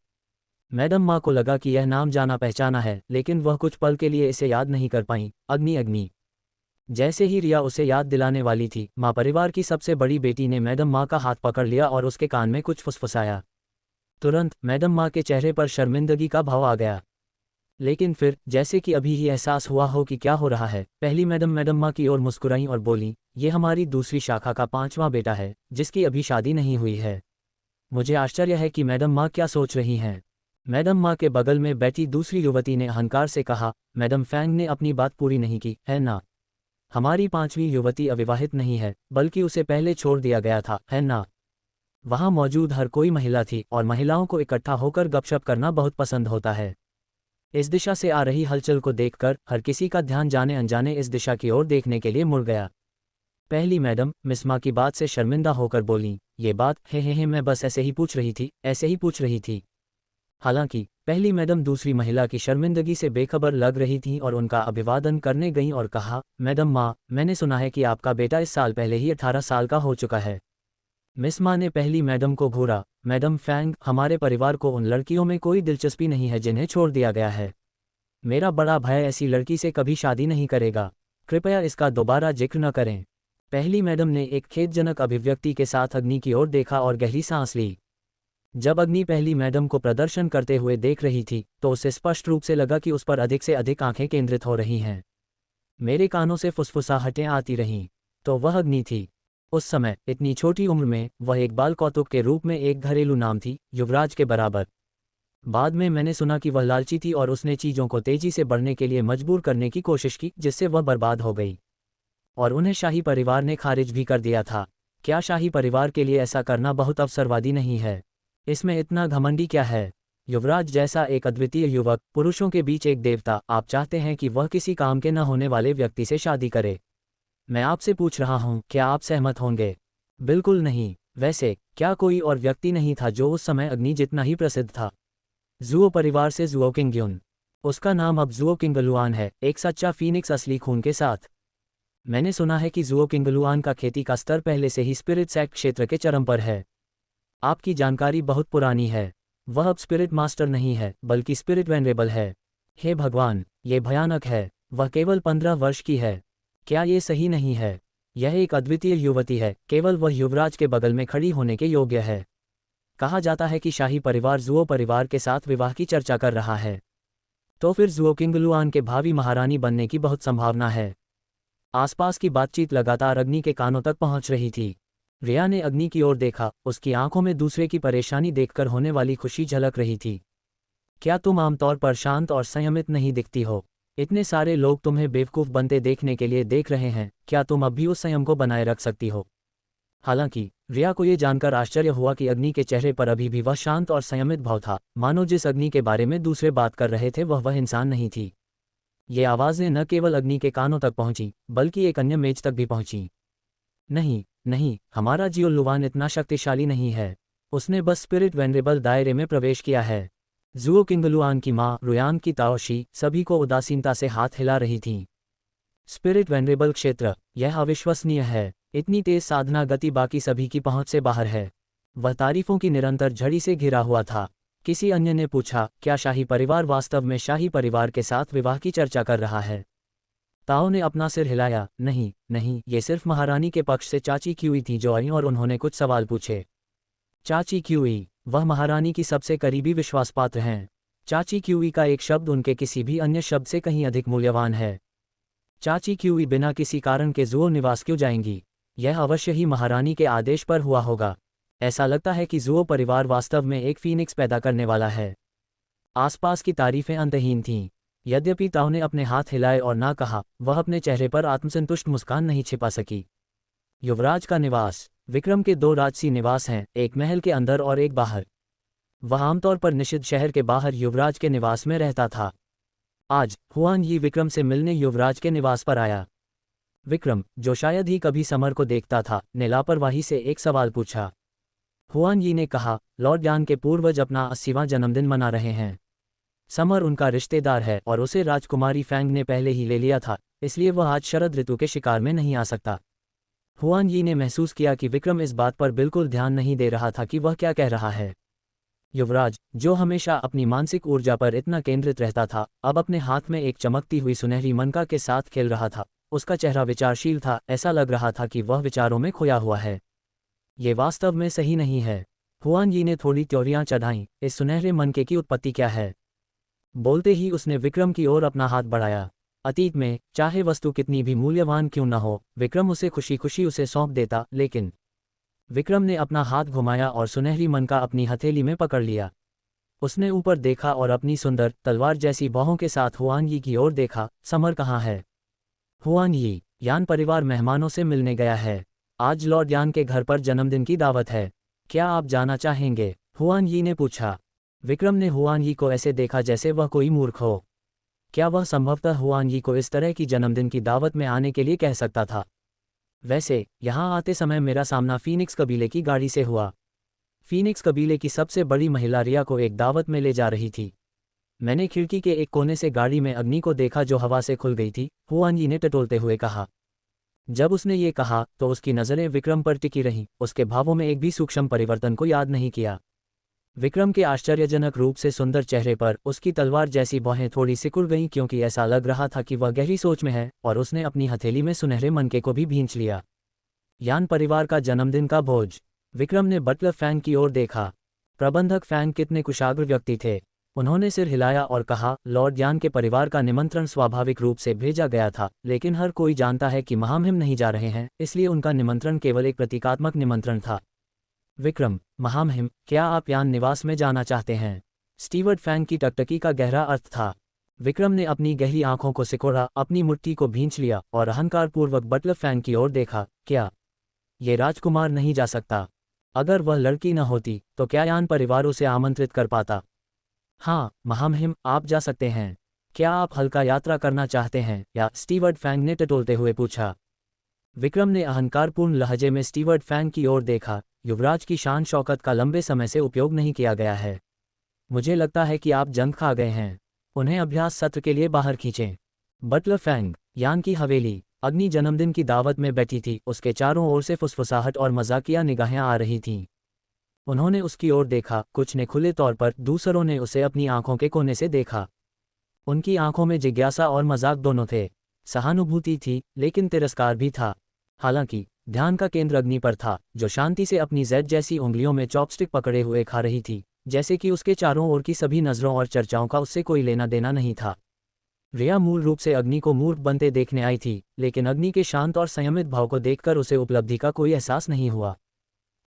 मैडम माँ को लगा कि यह नाम जाना पहचाना है, लेकिन वह कुछ पल के लिए इसे याद नहीं कर पाईं। अग्नि अग्नि। जैसे ही रिया उसे याद दिलाने वाली थी, माँ परिवार की सबसे बड़ी बेटी ने मैडम माँ का हाथ पकड़ लिया और उसके कान में कुछ फुसफुसाया। तुरंत मैडम माँ के चेहरे पर शर्मिंदगी का भाव आ गया। लेकिन फिर, जैसे कि अभी ही एहसास हुआ हो कि क्या हो रहा है, पहली मैडम माँ की ओर मुस्कुराईं और बोलीं, ये हमारी दूसरी शाखा का 5वां बेटा है, जिसकी अभी शादी नहीं हुई है। मुझे आश्चर्य है कि मैडम माँ क्या सोच रही हैं। मैडम माँ के बगल में बैठी दूसरी युवती ने अहंकार से कहा। मैडम फैंग ने अपनी बात पूरी नहीं की, है ना? हमारी 5वीं युवती अविवाहित नहीं है, बल्कि उसे पहले छोड़ दिया गया था, है ना? वहाँ मौजूद हर कोई महिला थी और महिलाओं को इकट्ठा होकर गपशप करना बहुत पसंद होता है। इस दिशा से आ रही हलचल को देखकर हर किसी का ध्यान जाने अनजाने इस दिशा की ओर देखने के लिए मुड़ गया। पहली मैडम मिस माँ की बात से शर्मिंदा होकर बोलीं, ये बात, हे, मैं बस ऐसे ही पूछ रही थी, ऐसे ही पूछ रही थी। हालांकि पहली मैडम दूसरी महिला की शर्मिंदगी से बेखबर लग रही थीं और उनका अभिवादन करने गईं और कहा, मैडम माँ, मैंने सुना है कि आपका बेटा इस साल पहले ही 18 साल का हो चुका है। मिस माँ ने पहली मैडम को घूरा। मैडम फैंग, हमारे परिवार को उन लड़कियों में कोई दिलचस्पी नहीं है जिन्हें छोड़ दिया गया है। मेरा बड़ा भाई ऐसी लड़की से कभी शादी नहीं करेगा। कृपया इसका दोबारा जिक्र न करें। पहली मैडम ने एक खेदजनक अभिव्यक्ति के साथ अग्नि की ओर देखा और गहरी सांस ली। जब अग्नि पहली मैडम को प्रदर्शन करते हुए देख रही थी तो उसे स्पष्ट रूप से लगा कि उस पर अधिक से अधिक आंखें केंद्रित हो रही हैं। मेरे कानों से फुसफुसाहटें आती रहीं। तो वह अग्नि थी। उस समय इतनी छोटी उम्र में वह एक बाल कौतुक के रूप में एक घरेलू नाम थी, युवराज के बराबर। बाद में मैंने सुना कि वह लालची थी और उसने चीज़ों को तेजी से बढ़ने के लिए मजबूर करने की कोशिश की, जिससे वह बर्बाद हो गई। और उन्हें शाही परिवार ने खारिज भी कर दिया था। क्या शाही परिवार के लिए ऐसा करना बहुत अवसरवादी नहीं है? इसमें इतना घमंडी क्या है? युवराज जैसा एक अद्वितीय युवक, पुरुषों के बीच एक देवता, आप चाहते हैं कि वह किसी काम के न होने वाले व्यक्ति से शादी करे। मैं आपसे पूछ रहा हूँ, क्या आप सहमत होंगे? बिल्कुल नहीं। वैसे क्या कोई और व्यक्ति नहीं था जो उस समय अग्नि जितना ही प्रसिद्ध था? जुओ परिवार से जुओ किंगयुन। उसका नाम अब जुओ किंगलुआन है, एक सच्चा फीनिक्स असली खून के साथ। मैंने सुना है कि जुओ किंगलुआन का खेती का स्तर पहले से ही स्पिरिट सेक्ट क्षेत्र के चरम पर है। आपकी जानकारी बहुत पुरानी है। वह अब स्पिरिट मास्टर नहीं है, बल्कि स्पिरिट वेनरेबल है। हे भगवान, ये भयानक है। वह केवल 15 वर्ष की है। क्या ये सही नहीं है? यह एक अद्वितीय युवती है, केवल वह युवराज के बगल में खड़ी होने के योग्य है। कहा जाता है कि शाही परिवार जुओ परिवार के साथ विवाह की चर्चा कर रहा है। तो फिर जुओ किंगलुआन के भावी महारानी बनने की बहुत संभावना है। आसपास की बातचीत लगातार अग्नि के कानों तक पहुंच रही थी। रिया ने अग्नि की ओर देखा, उसकी आंखों में दूसरे की परेशानी देखकर होने वाली खुशी झलक रही थी। क्या तुम आमतौर पर शांत और संयमित नहीं दिखती हो? इतने सारे लोग तुम्हें बेवकूफ़ बनते देखने के लिए देख रहे हैं, क्या तुम अब भी उस संयम को बनाए रख सकती हो? हालांकि रिया को ये जानकर आश्चर्य हुआ कि अग्नि के चेहरे पर अभी भी वह शांत और संयमित भाव था, मानो जिस अग्नि के बारे में दूसरे बात कर रहे थे वह इंसान नहीं थी। ये आवाज़ें न केवल अग्नि के कानों तक पहुंची, बल्कि एक अन्य मेज तक भी पहुंची। नहीं नहीं, हमारा जियो लुवान इतना शक्तिशाली नहीं है। उसने बस स्पिरिट वेनरेबल दायरे में प्रवेश किया है। जुओ किंगलुआन की माँ रुयान की ताओशी सभी को उदासीनता से हाथ हिला रही थीं। स्पिरिट वेनरेबल क्षेत्र, यह अविश्वसनीय है। इतनी तेज साधना गति बाकी सभी की पहुंच से बाहर है। वह तारीफों की निरंतर झड़ी से घिरा हुआ था। किसी अन्य ने पूछा, क्या शाही परिवार वास्तव में शाही परिवार के साथ विवाह की चर्चा कर रहा है? ताओ ने अपना सिर हिलाया, नहीं नहीं, ये सिर्फ महारानी के पक्ष से चाची क्यूई थी जो आई और उन्होंने कुछ सवाल पूछे। चाची क्यूई, वह महारानी की सबसे करीबी विश्वासपात्र हैं। चाची क्यूई का एक शब्द उनके किसी भी अन्य शब्द से कहीं अधिक मूल्यवान है। चाची क्यूई बिना किसी कारण के जुओ निवास क्यों जाएंगी? यह अवश्य ही महारानी के आदेश पर हुआ होगा। ऐसा लगता है कि जुओ परिवार वास्तव में एक फीनिक्स पैदा करने वाला है। आसपास की तारीफें अंतहीन थीं। यद्यपि ताओ ने अपने हाथ हिलाए और ना कहा, वह अपने चेहरे पर आत्मसंतुष्ट मुस्कान नहीं छिपा सकी। युवराज का निवास। विक्रम के 2 राजसी निवास हैं, एक महल के अंदर और एक बाहर। वह आमतौर पर निषिद्ध शहर के बाहर युवराज के निवास में रहता था। आज हुआन यी विक्रम से मिलने युवराज के निवास पर आया। विक्रम, जो शायद ही कभी समर को देखता था, ने लापरवाही से एक सवाल पूछा। हुआन यी ने कहा, लॉर्ड यान के पूर्वज अपना 80वां जन्मदिन मना रहे हैं। समर उनका रिश्तेदार है और उसे राजकुमारी फैंग ने पहले ही ले लिया था, इसलिए वह आज शरद ऋतु के शिकार में नहीं आ सकता। हुआन यी ने महसूस किया कि विक्रम इस बात पर बिल्कुल ध्यान नहीं दे रहा था कि वह क्या कह रहा है। युवराज, जो हमेशा अपनी मानसिक ऊर्जा पर इतना केंद्रित रहता था, अब अपने हाथ में एक चमकती हुई सुनहरी मनका के साथ खेल रहा था। उसका चेहरा विचारशील था, ऐसा लग रहा था कि वह विचारों में खोया हुआ है। ये वास्तव में सही नहीं है। हुआन यी ने थोड़ी त्योरियां चढ़ाईं, इस सुनहरे मनके की उत्पत्ति क्या है? बोलते ही उसने विक्रम की ओर अपना हाथ बढ़ाया। अतीत में, चाहे वस्तु कितनी भी मूल्यवान क्यों न हो, विक्रम उसे खुशी खुशी उसे सौंप देता, लेकिन विक्रम ने अपना हाथ घुमाया और सुनहरी मनका अपनी हथेली में पकड़ लिया। उसने ऊपर देखा और अपनी सुंदर तलवार जैसी बाहों के साथ हुआन यी की ओर देखा। समर कहाँ है? हुआन यी, यान परिवार मेहमानों से मिलने गया है। आज लॉर्ड यान के घर पर जन्मदिन की दावत है। क्या आप जाना चाहेंगे? हुआन यी ने पूछा। विक्रम ने हुआन यी को ऐसे देखा जैसे वह कोई मूर्ख हो। क्या वह संभवतः हुआन यी को इस तरह की जन्मदिन की दावत में आने के लिए कह सकता था? वैसे यहाँ आते समय मेरा सामना फीनिक्स कबीले की गाड़ी से हुआ। फीनिक्स कबीले की सबसे बड़ी महिला रिया को एक दावत में ले जा रही थी। मैंने खिड़की के एक कोने से गाड़ी में अग्नि को देखा जो हवा से खुल गई थी, हुआन यी ने टटोलते हुए कहा। जब उसने ये कहा तो उसकी नज़रें विक्रम पर टिकी रहीं, उसके भावों में एक भी सूक्ष्म परिवर्तन को याद नहीं किया। विक्रम के आश्चर्यजनक रूप से सुंदर चेहरे पर उसकी तलवार जैसी बाहें थोड़ी सिकुड़ गईं, क्योंकि ऐसा लग रहा था कि वह गहरी सोच में है, और उसने अपनी हथेली में सुनहरे मनके को भी भींच लिया। यान परिवार का जन्मदिन का भोज। विक्रम ने बटलर फैंग की ओर देखा। प्रबंधक फैंग कितने कुशाग्र व्यक्ति थे। उन्होंने सिर हिलाया और कहा, लॉर्ड यान के परिवार का निमंत्रण स्वाभाविक रूप से भेजा गया था, लेकिन हर कोई जानता है कि महामहिम नहीं जा रहे हैं, इसलिए उनका निमंत्रण केवल एक प्रतीकात्मक निमंत्रण था। विक्रम, महामहिम, क्या आप यान निवास में जाना चाहते हैं? स्टीवर्ड फैंग की टकटकी का गहरा अर्थ था। विक्रम ने अपनी गहरी आंखों को सिकोड़ा, अपनी मुट्ठी को भींच लिया और अहंकारपूर्वक बटलर फैंग की ओर देखा। क्या ये राजकुमार नहीं जा सकता? अगर वह लड़की न होती तो क्या यान परिवार उसे आमंत्रित कर पाता? हाँ महामहिम, आप जा सकते हैं। क्या आप हल्का यात्रा करना चाहते हैं या? स्टीवर्ड फैंग ने टटोलते हुए पूछा। विक्रम ने अहंकारपूर्ण लहजे में स्टीवर्ड फैंग की ओर देखा। युवराज की शान शौकत का लंबे समय से उपयोग नहीं किया गया है। मुझे लगता है कि आप जंग खा गए हैं। उन्हें अभ्यास सत्र के लिए बाहर खींचें। Butler Fang. यान की हवेली। अग्नि जन्मदिन की दावत में बैठी थी, उसके चारों ओर से फुसफुसाहट और मजाकिया निगाहें आ रही थीं। उन्होंने उसकी ओर देखा, कुछ ने खुले तौर पर, दूसरों ने उसे अपनी आंखों के कोने से देखा। उनकी आंखों में जिज्ञासा और मजाक दोनों थे। सहानुभूति थी, लेकिन तिरस्कार भी था। हालांकि ध्यान का केंद्र अग्नि पर था, जो शांति से अपनी जेड जैसी उंगलियों में चॉपस्टिक पकड़े हुए खा रही थी, जैसे कि उसके चारों ओर की सभी नजरों और चर्चाओं का उससे कोई लेना देना नहीं था। रिया मूल रूप से अग्नि को मूर्ख बनते देखने आई थी, लेकिन अग्नि के शांत और संयमित भाव को देखकर उसे उपलब्धि का कोई एहसास नहीं हुआ।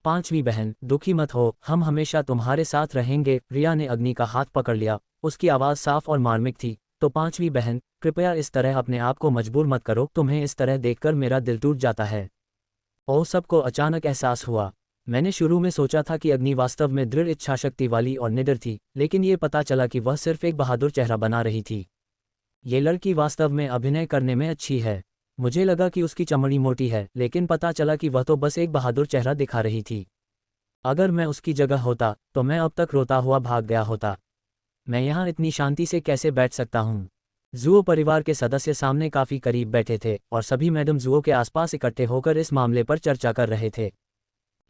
पांचवी बहन, दुखी मत हो, हम हमेशा तुम्हारे साथ रहेंगे। रिया ने अग्नि का हाथ पकड़ लिया, उसकी आवाज़ साफ और मार्मिक थी। तो पांचवी बहन, कृपया इस तरह अपने आप को मजबूर मत करो, तुम्हें इस तरह देखकर मेरा दिल टूट जाता है। ओह, सबको अचानक एहसास हुआ। मैंने शुरू में सोचा था कि अग्नि वास्तव में दृढ़ इच्छाशक्ति वाली और निडर थी, लेकिन ये पता चला कि वह सिर्फ एक बहादुर चेहरा बना रही थी। ये लड़की वास्तव में अभिनय करने में अच्छी है। मुझे लगा कि उसकी चमड़ी मोटी है, लेकिन पता चला कि वह तो बस एक बहादुर चेहरा दिखा रही थी। अगर मैं उसकी जगह होता तो मैं अब तक रोता हुआ भाग गया होता। मैं यहाँ इतनी शांति से कैसे बैठ सकता हूँ? जुओ परिवार के सदस्य सामने काफी करीब बैठे थे और सभी मैडम जुओ के आसपास इकट्ठे होकर इस मामले पर चर्चा कर रहे थे।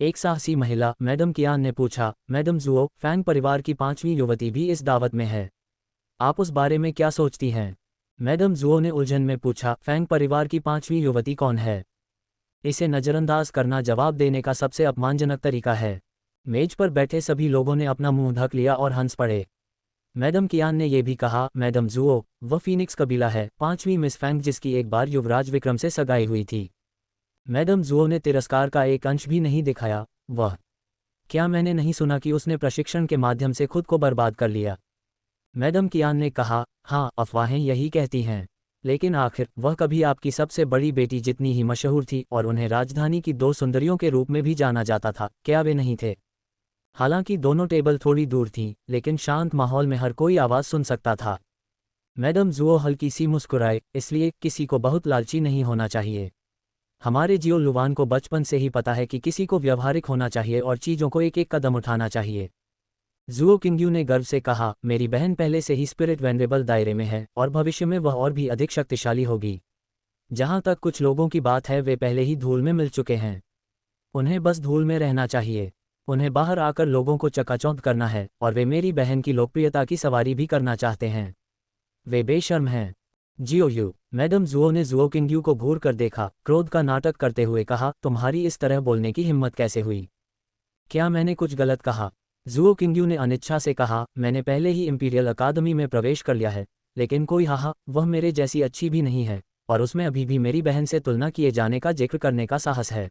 एक साहसी महिला, मैडम कियान ने पूछा, मैडम जुओ, फैंग परिवार की पांचवी युवती भी इस दावत में है। आप उस बारे में क्या सोचती हैं? मैडम जुओ ने उलझन में पूछा, फैंग परिवार की पांचवी युवती कौन है? इसे नज़रअंदाज करना जवाब देने का सबसे अपमानजनक तरीका है। मेज पर बैठे सभी लोगों ने अपना मुंह ढक लिया और हंस पड़े। मैडम कियान ने यह भी कहा, मैडम जुओ, वह फीनिक्स कबीला है, पांचवी मिस फैंग जिसकी एक बार युवराज विक्रम से सगाई हुई थी। मैडम जुओ ने तिरस्कार का एक अंश भी नहीं दिखाया। वह, क्या मैंने नहीं सुना कि उसने प्रशिक्षण के माध्यम से खुद को बर्बाद कर लिया? मैडम कियान ने कहा, हाँ, अफवाहें यही कहती हैं। लेकिन आखिर वह कभी आपकी सबसे बड़ी बेटी जितनी ही मशहूर थी और उन्हें राजधानी की दो सुंदरियों के रूप में भी जाना जाता था, क्या वे नहीं थे? हालांकि दोनों टेबल थोड़ी दूर थीं, लेकिन शांत माहौल में हर कोई आवाज़ सुन सकता था। मैडम जुओ हल्की सी मुस्कुराए, इसलिए किसी को बहुत लालची नहीं होना चाहिए। हमारे जियो लुवान को बचपन से ही पता है कि किसी को व्यवहारिक होना चाहिए और चीज़ों को एक एक कदम उठाना चाहिए। जुओ किंग्यू ने गर्व से कहा, मेरी बहन पहले से ही स्पिरिट वेनरेबल दायरे में है और भविष्य में वह और भी अधिक शक्तिशाली होगी। जहाँ तक कुछ लोगों की बात है, वे पहले ही धूल में मिल चुके हैं। उन्हें बस धूल में रहना चाहिए। उन्हें बाहर आकर लोगों को चकाचौंध करना है और वे मेरी बहन की लोकप्रियता की सवारी भी करना चाहते हैं। वे बेशर्म हैं। जियो यू। मैडम जुओ ने जुओ किंग्यू को घूर कर देखा, क्रोध का नाटक करते हुए कहा, तुम्हारी इस तरह बोलने की हिम्मत कैसे हुई? क्या मैंने कुछ गलत कहा? जुओ किंग्यू ने अनिच्छा से कहा, मैंने पहले ही इंपीरियल अकादमी में प्रवेश कर लिया है, लेकिन कोई हाहा, वह मेरे जैसी अच्छी भी नहीं है, और उसमें अभी भी मेरी बहन से तुलना किए जाने का जिक्र करने का साहस है।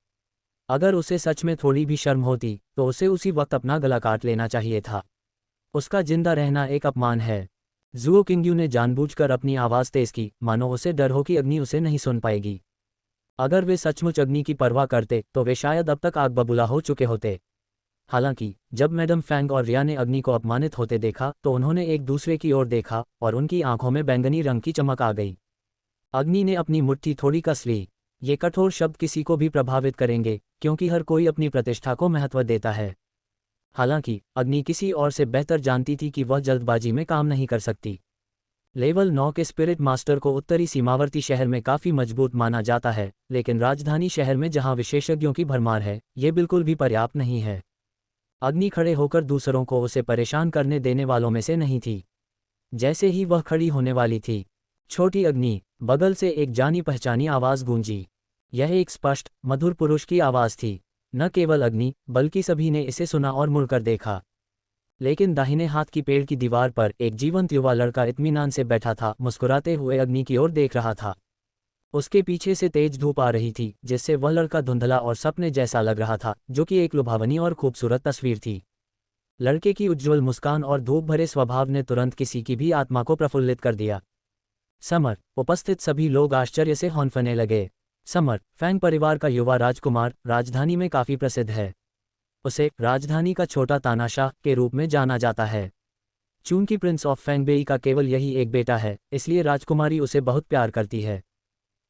अगर उसे सच में थोड़ी भी शर्म होती तो उसे उसी वक्त अपना गला काट लेना चाहिए था। उसका जिंदा रहना एक अपमान है। जुओ किंग्यू ने जानबूझकर अपनी आवाज़ तेज की, मानो उसे डर हो कि अग्नि उसे नहीं सुन पाएगी। अगर वे सचमुच अग्नि की परवाह करते तो वे शायद अब तक आग बबूला हो चुके होते। हालांकि जब मैडम फैंग और रिया ने अग्नि को अपमानित होते देखा तो उन्होंने एक दूसरे की ओर देखा और उनकी आंखों में बैंगनी रंग की चमक आ गई। अग्नि ने अपनी मुट्ठी थोड़ी कस ली। ये कठोर शब्द किसी को भी प्रभावित करेंगे, क्योंकि हर कोई अपनी प्रतिष्ठा को महत्व देता है। हालांकि अग्नि किसी और से बेहतर जानती थी कि वह जल्दबाजी में काम नहीं कर सकती। लेवल 9 के स्पिरिट मास्टर को उत्तरी सीमावर्ती शहर में काफ़ी मजबूत माना जाता है, लेकिन राजधानी शहर में जहां विशेषज्ञों की भरमार है, ये बिल्कुल भी पर्याप्त नहीं है। अग्नि खड़े होकर दूसरों को उसे परेशान करने देने वालों में से नहीं थी। जैसे ही वह खड़ी होने वाली थी, छोटी अग्नि, बगल से एक जानी पहचानी आवाज़ गूंजी। यह एक स्पष्ट, मधुर पुरुष की आवाज़ थी। न केवल अग्नि, बल्कि सभी ने इसे सुना और मुड़कर देखा। लेकिन दाहिने हाथ की पेड़ की दीवार पर एक जीवंत युवा लड़का इत्मीनान से बैठा था, मुस्कुराते हुए अग्नि की ओर देख रहा था। उसके पीछे से तेज धूप आ रही थी, जिससे वह लड़का धुंधला और सपने जैसा लग रहा था, जो कि एक लुभावनी और खूबसूरत तस्वीर थी। लड़के की उज्ज्वल मुस्कान और धूप भरे स्वभाव ने तुरंत किसी की भी आत्मा को प्रफुल्लित कर दिया। समर। उपस्थित सभी लोग आश्चर्य से हौंफने लगे। समर, फैंग परिवार का युवा राजकुमार, राजधानी में काफ़ी प्रसिद्ध है। उसे राजधानी का छोटा तानाशाह के रूप में जाना जाता है। चूंकि प्रिंस ऑफ फेंगबेई का केवल यही एक बेटा है, इसलिए राजकुमारी उसे बहुत प्यार करती है।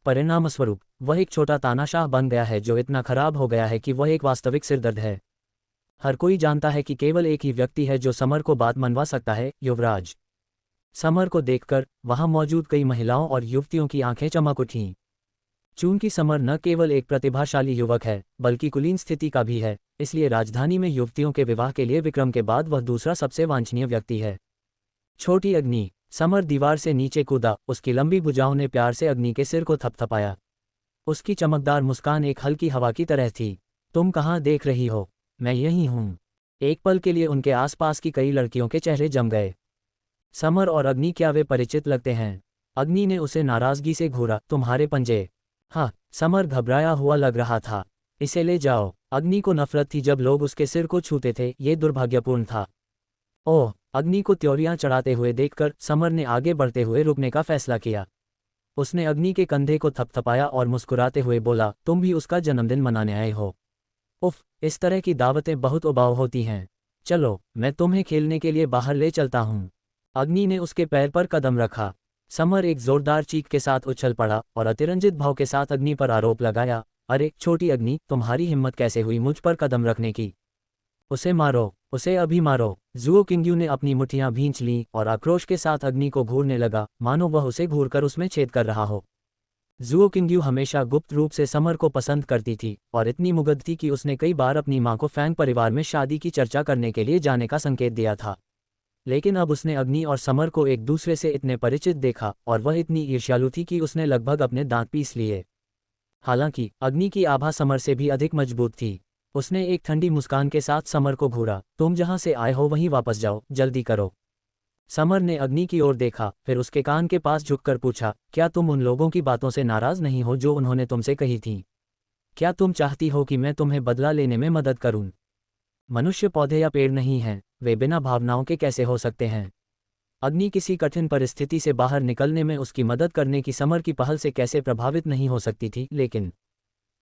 परिणामस्वरूप वह एक छोटा तानाशाह बन गया है जो इतना खराब हो गया है कि वह एक वास्तविक सिरदर्द है। हर कोई जानता है कि केवल एक ही व्यक्ति है जो समर को बात मनवा सकता है, युवराज। समर को देखकर वहां मौजूद कई महिलाओं और युवतियों की आंखें चमक उठीं। चूंकि समर न केवल एक प्रतिभाशाली युवक है बल्कि कुलीन स्थिति का भी है, इसलिए राजधानी में युवतियों के विवाह के लिए विक्रम के बाद वह दूसरा सबसे वांछनीय व्यक्ति है। छोटी अग्नि। समर दीवार से नीचे कूदा, उसकी लंबी भुजाओं ने प्यार से अग्नि के सिर को थपथपाया। उसकी चमकदार मुस्कान एक हल्की हवा की तरह थी। तुम कहाँ देख रही हो? मैं यहीं हूँ। एक पल के लिए उनके आसपास की कई लड़कियों के चेहरे जम गए। समर और अग्नि, क्या वे परिचित लगते हैं? अग्नि ने उसे नाराजगी से घूरा। तुम्हारे पंजे। हाँ, समर घबराया हुआ लग रहा था। इसे ले जाओ। अग्नि को नफरत थी जब लोग उसके सिर को छूते थे, ये दुर्भाग्यपूर्ण था। ओह! अग्नि को त्योरियां चढ़ाते हुए देखकर समर ने आगे बढ़ते हुए रुकने का फैसला किया। उसने अग्नि के कंधे को थपथपाया और मुस्कुराते हुए बोला, तुम भी उसका जन्मदिन मनाने आए हो? उफ, इस तरह की दावतें बहुत उबाऊ होती हैं। चलो, मैं तुम्हें खेलने के लिए बाहर ले चलता हूँ। अग्नि ने उसके पैर पर कदम रखा। समर एक जोरदार चीख के साथ उछल पड़ा और अतिरंजित भाव के साथ अग्नि पर आरोप लगाया, अरे छोटी अग्नि, तुम्हारी हिम्मत कैसे हुई मुझ पर कदम रखने की? उसे मारो, उसे अभी मारो। जुओ किंग्यू ने अपनी मुट्ठियां भींच लीं और आक्रोश के साथ अग्नि को घूरने लगा, मानो वह उसे घूरकर उसमें छेद कर रहा हो। जुओ किंग्यू हमेशा गुप्त रूप से समर को पसंद करती थी और इतनी मुग्ध थी कि उसने कई बार अपनी मां को फैंग परिवार में शादी की चर्चा करने के लिए जाने का संकेत दिया था। लेकिन अब उसने अग्नि और समर को एक दूसरे से इतने परिचित देखा और वह इतनी ईर्ष्यालु थी कि उसने लगभग अपने दांत पीस लिए। हालांकि अग्नि की आभा समर से भी अधिक मजबूत थी। उसने एक ठंडी मुस्कान के साथ समर को घूरा, तुम जहां से आए हो वहीं वापस जाओ, जल्दी करो। समर ने अग्नि की ओर देखा, फिर उसके कान के पास झुककर पूछा, क्या तुम उन लोगों की बातों से नाराज नहीं हो जो उन्होंने तुमसे कही थीं? क्या तुम चाहती हो कि मैं तुम्हें बदला लेने में मदद करूं? मनुष्य पौधे या पेड़ नहीं हैं, वे बिना भावनाओं के कैसे हो सकते हैं? अग्नि किसी कठिन परिस्थिति से बाहर निकलने में उसकी मदद करने की समर की पहल से कैसे प्रभावित नहीं हो सकती थी, लेकिन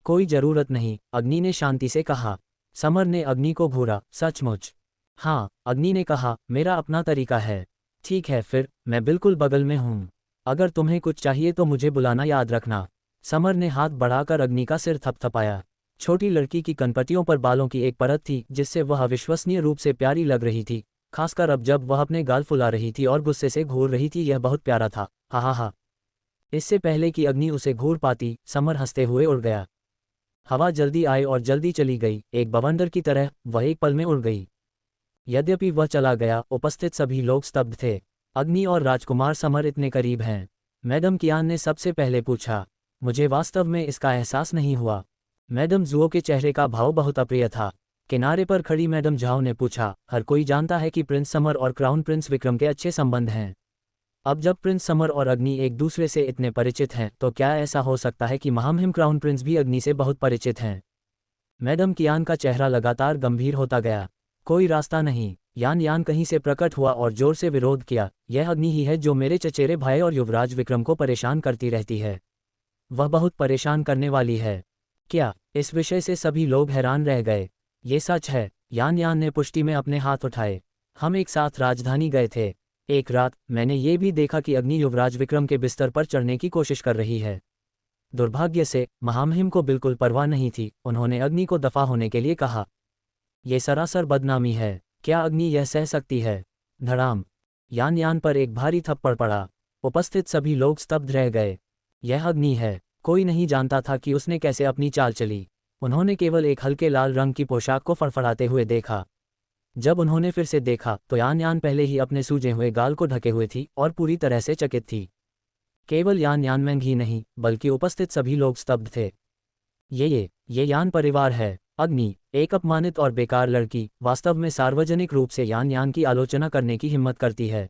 कोई जरूरत नहीं, अग्नि ने शांति से कहा। समर ने अग्नि को घूरा, सचमुच? हाँ, अग्नि ने कहा, मेरा अपना तरीका है। ठीक है फिर, मैं बिल्कुल बगल में हूँ। अगर तुम्हें कुछ चाहिए तो मुझे बुलाना याद रखना। समर ने हाथ बढ़ाकर अग्नि का सिर थपथपाया। छोटी लड़की की कनपटियों पर बालों की एक परत थी जिससे वह अविश्वसनीय रूप से प्यारी लग रही थी, खासकर अब जब वह अपने गाल फुला रही थी और गुस्से से घूर रही थी। यह बहुत प्यारा था, हा हा हा। इससे पहले कि अग्नि उसे घूर पाती, समर हंसते हुए उड़ गया। हवा जल्दी आई और जल्दी चली गई, एक बवंडर की तरह वह एक पल में उड़ गई। यद्यपि वह चला गया, उपस्थित सभी लोग स्तब्ध थे। अग्नि और राजकुमार समर इतने करीब हैं। मैडम कियान ने सबसे पहले पूछा, मुझे वास्तव में इसका एहसास नहीं हुआ। मैडम जुओ के चेहरे का भाव बहुत अप्रिय था। किनारे पर खड़ी मैडम झाओ ने पूछा, हर कोई जानता है कि प्रिंस समर और क्राउन प्रिंस विक्रम के अच्छे संबंध हैं। अब जब प्रिंस समर और अग्नि एक दूसरे से इतने परिचित हैं तो क्या ऐसा हो सकता है कि महामहिम क्राउन प्रिंस भी अग्नि से बहुत परिचित हैं? मैडम कियान का चेहरा लगातार गंभीर होता गया। कोई रास्ता नहीं। यान यान कहीं से प्रकट हुआ और जोर से विरोध किया, यह अग्नि ही है जो मेरे चचेरे भाई और युवराज विक्रम को परेशान करती रहती है। वह बहुत परेशान करने वाली है। क्या? इस विषय से सभी लोग हैरान रह गए। ये सच है। यान यान ने पुष्टि में अपने हाथ उठाए। हम एक साथ राजधानी गए थे। एक रात मैंने ये भी देखा कि अग्नि युवराज विक्रम के बिस्तर पर चढ़ने की कोशिश कर रही है। दुर्भाग्य से महामहिम को बिल्कुल परवाह नहीं थी, उन्होंने अग्नि को दफा होने के लिए कहा। यह सरासर बदनामी है। क्या अग्नि यह सह सकती है? धड़ाम। यान यान पर एक भारी थप्पड़ पड़ा। उपस्थित सभी लोग स्तब्ध रह गए। यह अग्नि है। कोई नहीं जानता था कि उसने कैसे अपनी चाल चली। उन्होंने केवल एक हल्के लाल रंग की पोशाक को फड़फड़ाते हुए देखा। जब उन्होंने फिर से देखा तो यान यान पहले ही अपने सूजे हुए गाल को ढके हुए थी और पूरी तरह से चकित थी। केवल यान यानमेंग ही नहीं बल्कि उपस्थित सभी लोग स्तब्ध थे। ये यान परिवार है। अग्नि, एक अपमानित और बेकार लड़की, वास्तव में सार्वजनिक रूप से यान यान की आलोचना करने की हिम्मत करती है।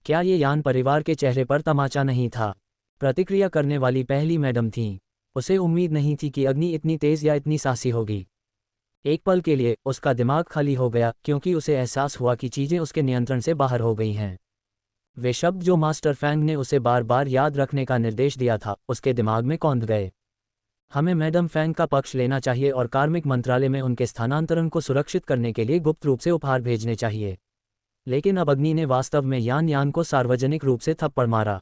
क्या ये यान परिवार के चेहरे पर तमाचा नहीं था? प्रतिक्रिया करने वाली पहली मैडम थीं। उसे उम्मीद नहीं थी कि अग्नि इतनी तेज या इतनी साहसी होगी। एक पल के लिए उसका दिमाग खाली हो गया क्योंकि उसे एहसास हुआ कि चीजें उसके नियंत्रण से बाहर हो गई हैं। वे शब्द जो मास्टर फैंग ने उसे बार बार याद रखने का निर्देश दिया था उसके दिमाग में कौंध गए। हमें मैडम फैंग का पक्ष लेना चाहिए और कार्मिक मंत्रालय में उनके स्थानांतरण को सुरक्षित करने के लिए गुप्त रूप से उपहार भेजने चाहिए। लेकिन अब अग्नि ने वास्तव में यान यान को सार्वजनिक रूप से थप्पड़ मारा।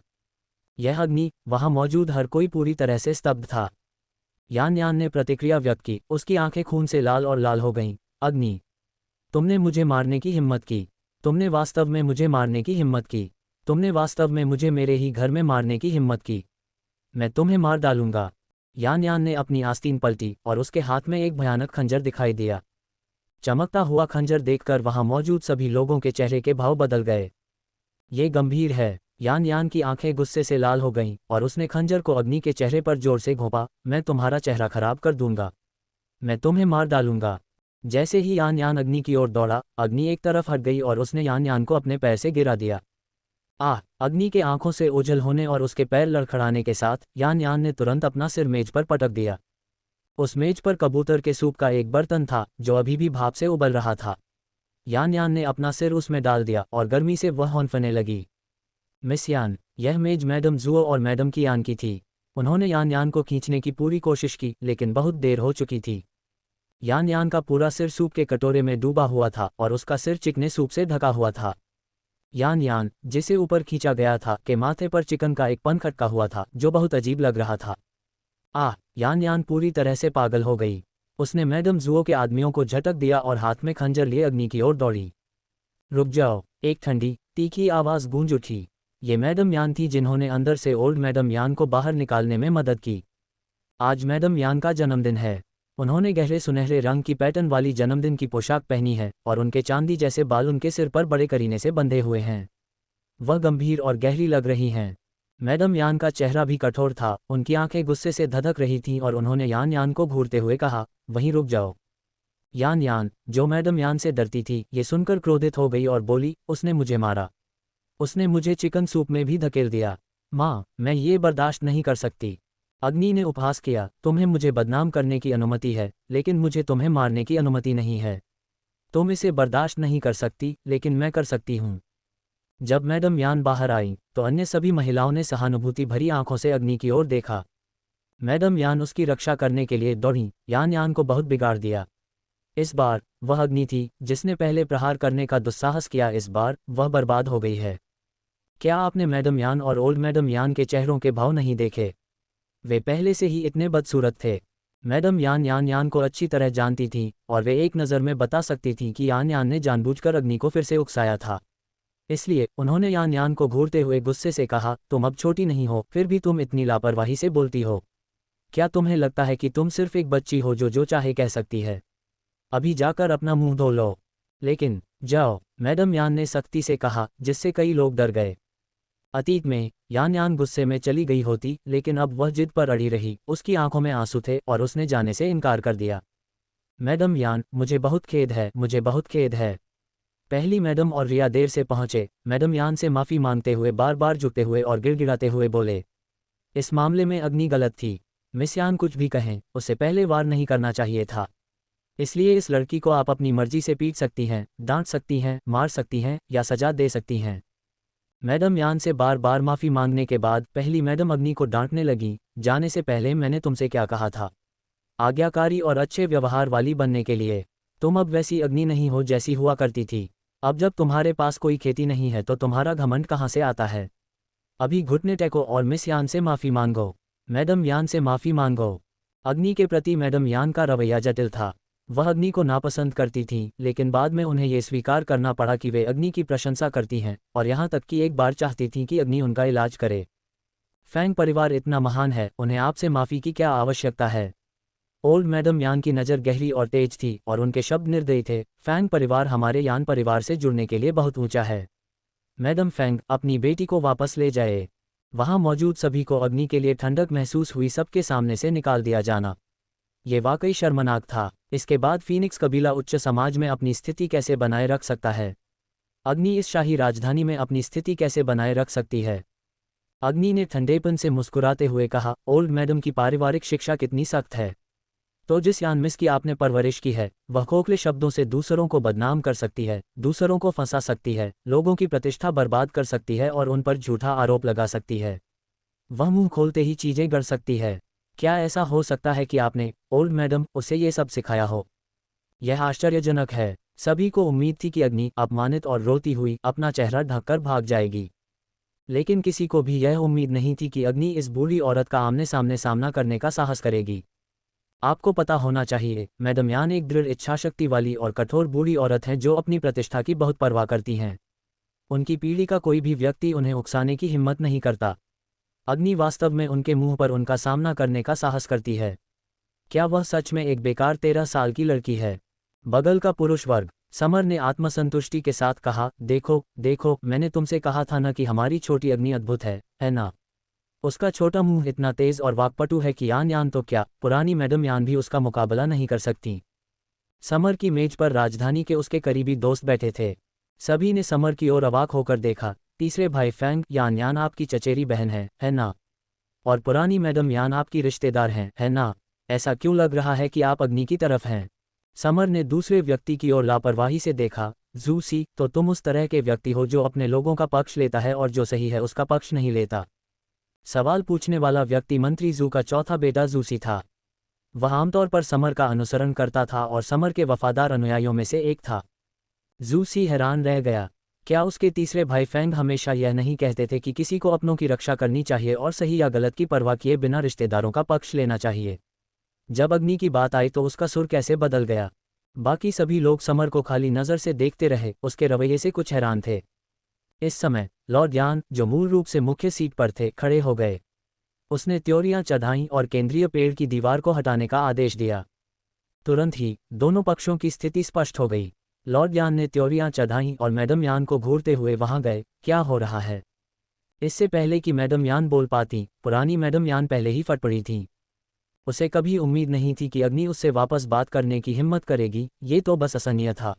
यह अग्नि, वहां मौजूद हर कोई पूरी तरह से स्तब्ध था। यान यान ने प्रतिक्रिया व्यक्त की, उसकी आंखें खून से लाल और लाल हो गईं। अग्नि, तुमने मुझे मारने की हिम्मत की। तुमने वास्तव में मुझे मारने की हिम्मत की। तुमने वास्तव में मुझे मेरे ही घर में मारने की हिम्मत की। मैं तुम्हें मार डालूंगा। यान यान ने अपनी आस्तीन पलटी और उसके हाथ में एक भयानक खंजर दिखाई दिया। चमकता हुआ खंजर देखकर वहां मौजूद सभी लोगों के चेहरे के भाव बदल गए। ये गंभीर है। यान यान की आंखें गुस्से से लाल हो गईं और उसने खंजर को अग्नि के चेहरे पर जोर से घोंपा। मैं तुम्हारा चेहरा खराब कर दूंगा। मैं तुम्हें मार डालूंगा। जैसे ही यान यान अग्नि की ओर दौड़ा, अग्नि एक तरफ हट गई और उसने यान यान को अपने पैर से गिरा दिया। अग्नि के आंखों से ओझल होने और उसके पैर लड़खड़ाने के साथ यान यान ने तुरंत अपना सिर मेज पर पटक दिया। उस मेज पर कबूतर के सूप का एक बर्तन था जो अभी भी भाप से उबल रहा था। यान यान ने अपना सिर उसमें डाल दिया और गर्मी से वह हौंफने लगी। मिस यान, यह मेज मैडम जुओ और मैडम की यान की थी। उन्होंने यान यान को खींचने की पूरी कोशिश की, लेकिन बहुत देर हो चुकी थी। यान यान का पूरा सिर सूप के कटोरे में डूबा हुआ था और उसका सिर चिकने सूप से ढका हुआ था। यान यान, जिसे ऊपर खींचा गया था, के माथे पर चिकन का एक पंख अटका हुआ था जो बहुत अजीब लग रहा था। यान यान पूरी तरह से पागल हो गई। उसने मैडम जुओ के आदमियों को झटक दिया और हाथ में खंजर लिए अग्नि की ओर दौड़ी। रुक जाओ, एक ठंडी, तीखी आवाज़ गूंज उठी। ये मैडम यान थी जिन्होंने अंदर से ओल्ड मैडम यान को बाहर निकालने में मदद की। आज मैडम यान का जन्मदिन है। उन्होंने गहरे सुनहरे रंग की पैटर्न वाली जन्मदिन की पोशाक पहनी है और उनके चांदी जैसे बाल उनके सिर पर बड़े करीने से बंधे हुए हैं। वह गंभीर और गहरी लग रही हैं। मैडम यान का चेहरा भी कठोर था, उनकी आंखें गुस्से से धधक रही थीं और उन्होंने यान यान को घूरते हुए कहा, वहीं रुक जाओ। यान यान, जो मैडम यान से डरती थी, ये सुनकर क्रोधित हो गई और बोली, उसने मुझे मारा। उसने मुझे चिकन सूप में भी धकेल दिया। माँ, मैं ये बर्दाश्त नहीं कर सकती। अग्नि ने उपहास किया, तुम्हें मुझे बदनाम करने की अनुमति है, लेकिन मुझे तुम्हें मारने की अनुमति नहीं है। तुम इसे बर्दाश्त नहीं कर सकती, लेकिन मैं कर सकती हूँ। जब मैडम यान बाहर आई तो अन्य सभी महिलाओं ने सहानुभूति भरी आंखों से अग्नि की ओर देखा। मैडम यान उसकी रक्षा करने के लिए दौड़ी। यान यान को बहुत बिगाड़ दिया। इस बार वह अग्नि थी जिसने पहले प्रहार करने का दुस्साहस किया। इस बार वह बर्बाद हो गई है। क्या आपने मैडम यान और ओल्ड मैडम यान के चेहरों के भाव नहीं देखे? वे पहले से ही इतने बदसूरत थे। मैडम यान यान यान को अच्छी तरह जानती थीं और वे एक नज़र में बता सकती थीं कि यान यान ने जानबूझकर अग्नि को फिर से उकसाया था। इसलिए उन्होंने यान यान को घूरते हुए गुस्से से कहा, तुम अब छोटी नहीं हो, फिर भी तुम इतनी लापरवाही से बोलती हो। क्या तुम्हें लगता है कि तुम सिर्फ एक बच्ची हो जो चाहे कह सकती है? अभी जाकर अपना मुंह धो लो। लेकिन जाओ, मैडम यान ने सख्ती से कहा, जिससे कई लोग डर गए। अतीत में यान यान गुस्से में चली गई होती, लेकिन अब वह जिद पर अड़ी रही। उसकी आंखों में आंसू थे और उसने जाने से इनकार कर दिया। मैडम यान, मुझे बहुत खेद है, मुझे बहुत खेद है। पहली मैडम और रिया देर से पहुंचे। मैडम यान से माफ़ी मांगते हुए बार बार झुकते हुए और गिड़गिड़ाते हुए बोले, इस मामले में अग्नि गलत थी। मिस यान कुछ भी कहें, उसे पहले वार नहीं करना चाहिए था। इसलिए इस लड़की को आप अपनी मर्जी से पीट सकती हैं, डांट सकती हैं, मार सकती हैं या सजा दे सकती हैं। मैडम यान से बार बार माफ़ी मांगने के बाद पहली मैडम अग्नि को डांटने लगी, जाने से पहले मैंने तुमसे क्या कहा था? आज्ञाकारी और अच्छे व्यवहार वाली बनने के लिए। तुम अब वैसी अग्नि नहीं हो जैसी हुआ करती थी। अब जब तुम्हारे पास कोई खेती नहीं है तो तुम्हारा घमंड कहाँ से आता है? अभी घुटने टेको और मिस यान से माफ़ी मांगो। मैडम यान से माफ़ी मांगो। अग्नि के प्रति मैडम यान का रवैया जटिल था। वह अग्नि को नापसंद करती थीं, लेकिन बाद में उन्हें यह स्वीकार करना पड़ा कि वे अग्नि की प्रशंसा करती हैं और यहाँ तक कि एक बार चाहती थीं कि अग्नि उनका इलाज करे। फैंग परिवार इतना महान है, उन्हें आपसे माफ़ी की क्या आवश्यकता है? ओल्ड मैडम यान की नज़र गहरी और तेज थी और उनके शब्द निर्दयी थे। फैंग परिवार हमारे यान परिवार से जुड़ने के लिए बहुत ऊंचा है। मैडम फैंग, अपनी बेटी को वापस ले जाए। वहां मौजूद सभी को अग्नि के लिए ठंडक महसूस हुई। सबके सामने से निकाल दिया जाना ये वाकई शर्मनाक था। इसके बाद फीनिक्स कबीला उच्च समाज में अपनी स्थिति कैसे बनाए रख सकता है? अग्नि इस शाही राजधानी में अपनी स्थिति कैसे बनाए रख सकती है? अग्नि ने ठंडेपन से मुस्कुराते हुए कहा, ओल्ड मैडम की पारिवारिक शिक्षा कितनी सख्त है। तो जिस यान मिस की आपने परवरिश की है, वह खोखले शब्दों से दूसरों को बदनाम कर सकती है, दूसरों को फंसा सकती है, लोगों की प्रतिष्ठा बर्बाद कर सकती है और उन पर झूठा आरोप लगा सकती है। वह मुंह खोलते ही चीजें गढ़ सकती है। क्या ऐसा हो सकता है कि आपने, ओल्ड मैडम, उसे ये सब सिखाया हो? यह आश्चर्यजनक है। सभी को उम्मीद थी कि अग्नि अपमानित और रोती हुई अपना चेहरा ढककर भाग जाएगी, लेकिन किसी को भी यह उम्मीद नहीं थी कि अग्नि इस बूढ़ी औरत का आमने सामने सामना करने का साहस करेगी। आपको पता होना चाहिए, मैडम यान एक दृढ़ इच्छाशक्ति वाली और कठोर बूढ़ी औरत हैं जो अपनी प्रतिष्ठा की बहुत परवाह करती हैं। उनकी पीढ़ी का कोई भी व्यक्ति उन्हें उकसाने की हिम्मत नहीं करता। अग्नि वास्तव में उनके मुंह पर उनका सामना करने का साहस करती है। क्या वह सच में एक बेकार 13 साल की लड़की है? बगल का पुरुष वर्ग। समर ने आत्मसंतुष्टि के साथ कहा, देखो देखो, मैंने तुमसे कहा था ना कि हमारी छोटी अग्नि अद्भुत है ना? उसका छोटा मुंह इतना तेज और वाक्पटु है कि यान यान तो क्या, पुरानी मैडम यान भी उसका मुकाबला नहीं कर सकती। समर की मेज पर राजधानी के उसके करीबी दोस्त बैठे थे। सभी ने समर की ओर अवाक होकर देखा। तीसरे भाई फैंग, यान यान आपकी चचेरी बहन है ना? और पुरानी मैडम यान आपकी रिश्तेदार हैं, है ना? ऐसा क्यों लग रहा है कि आप अग्नि की तरफ हैं? समर ने दूसरे व्यक्ति की ओर लापरवाही से देखा। जू सी, तो तुम उस तरह के व्यक्ति हो जो अपने लोगों का पक्ष लेता है और जो सही है उसका पक्ष नहीं लेता। सवाल पूछने वाला व्यक्ति मंत्री जू का चौथा बेटा जूसी था। वह आमतौर पर समर का अनुसरण करता था और समर के वफादार अनुयायियों में से एक था। जूसी हैरान रह गया। क्या उसके तीसरे भाई फैंग हमेशा यह नहीं कहते थे कि किसी को अपनों की रक्षा करनी चाहिए और सही या गलत की परवाह किए बिना रिश्तेदारों का पक्ष लेना चाहिए? जब अग्नि की बात आई तो उसका सुर कैसे बदल गया। बाकी सभी लोग समर को खाली नज़र से देखते रहे, उसके रवैये से कुछ हैरान थे। इस समय लॉर्ड यान, जो मूल रूप से मुख्य सीट पर थे, खड़े हो गए। उसने त्योरियां चढ़ाईं और केंद्रीय पेड़ की दीवार को हटाने का आदेश दिया। तुरंत ही दोनों पक्षों की स्थिति स्पष्ट हो गई। लॉर्ड यान ने त्योरियां चढ़ाईं और मैडम यान को घूरते हुए वहां गए। क्या हो रहा है? इससे पहले कि मैडम यान बोल पाती, पुरानी मैडम यान पहले ही फट पड़ी थी। उसे कभी उम्मीद नहीं थी कि अग्नि उससे वापस बात करने की हिम्मत करेगी। ये तो बस असहनीय था।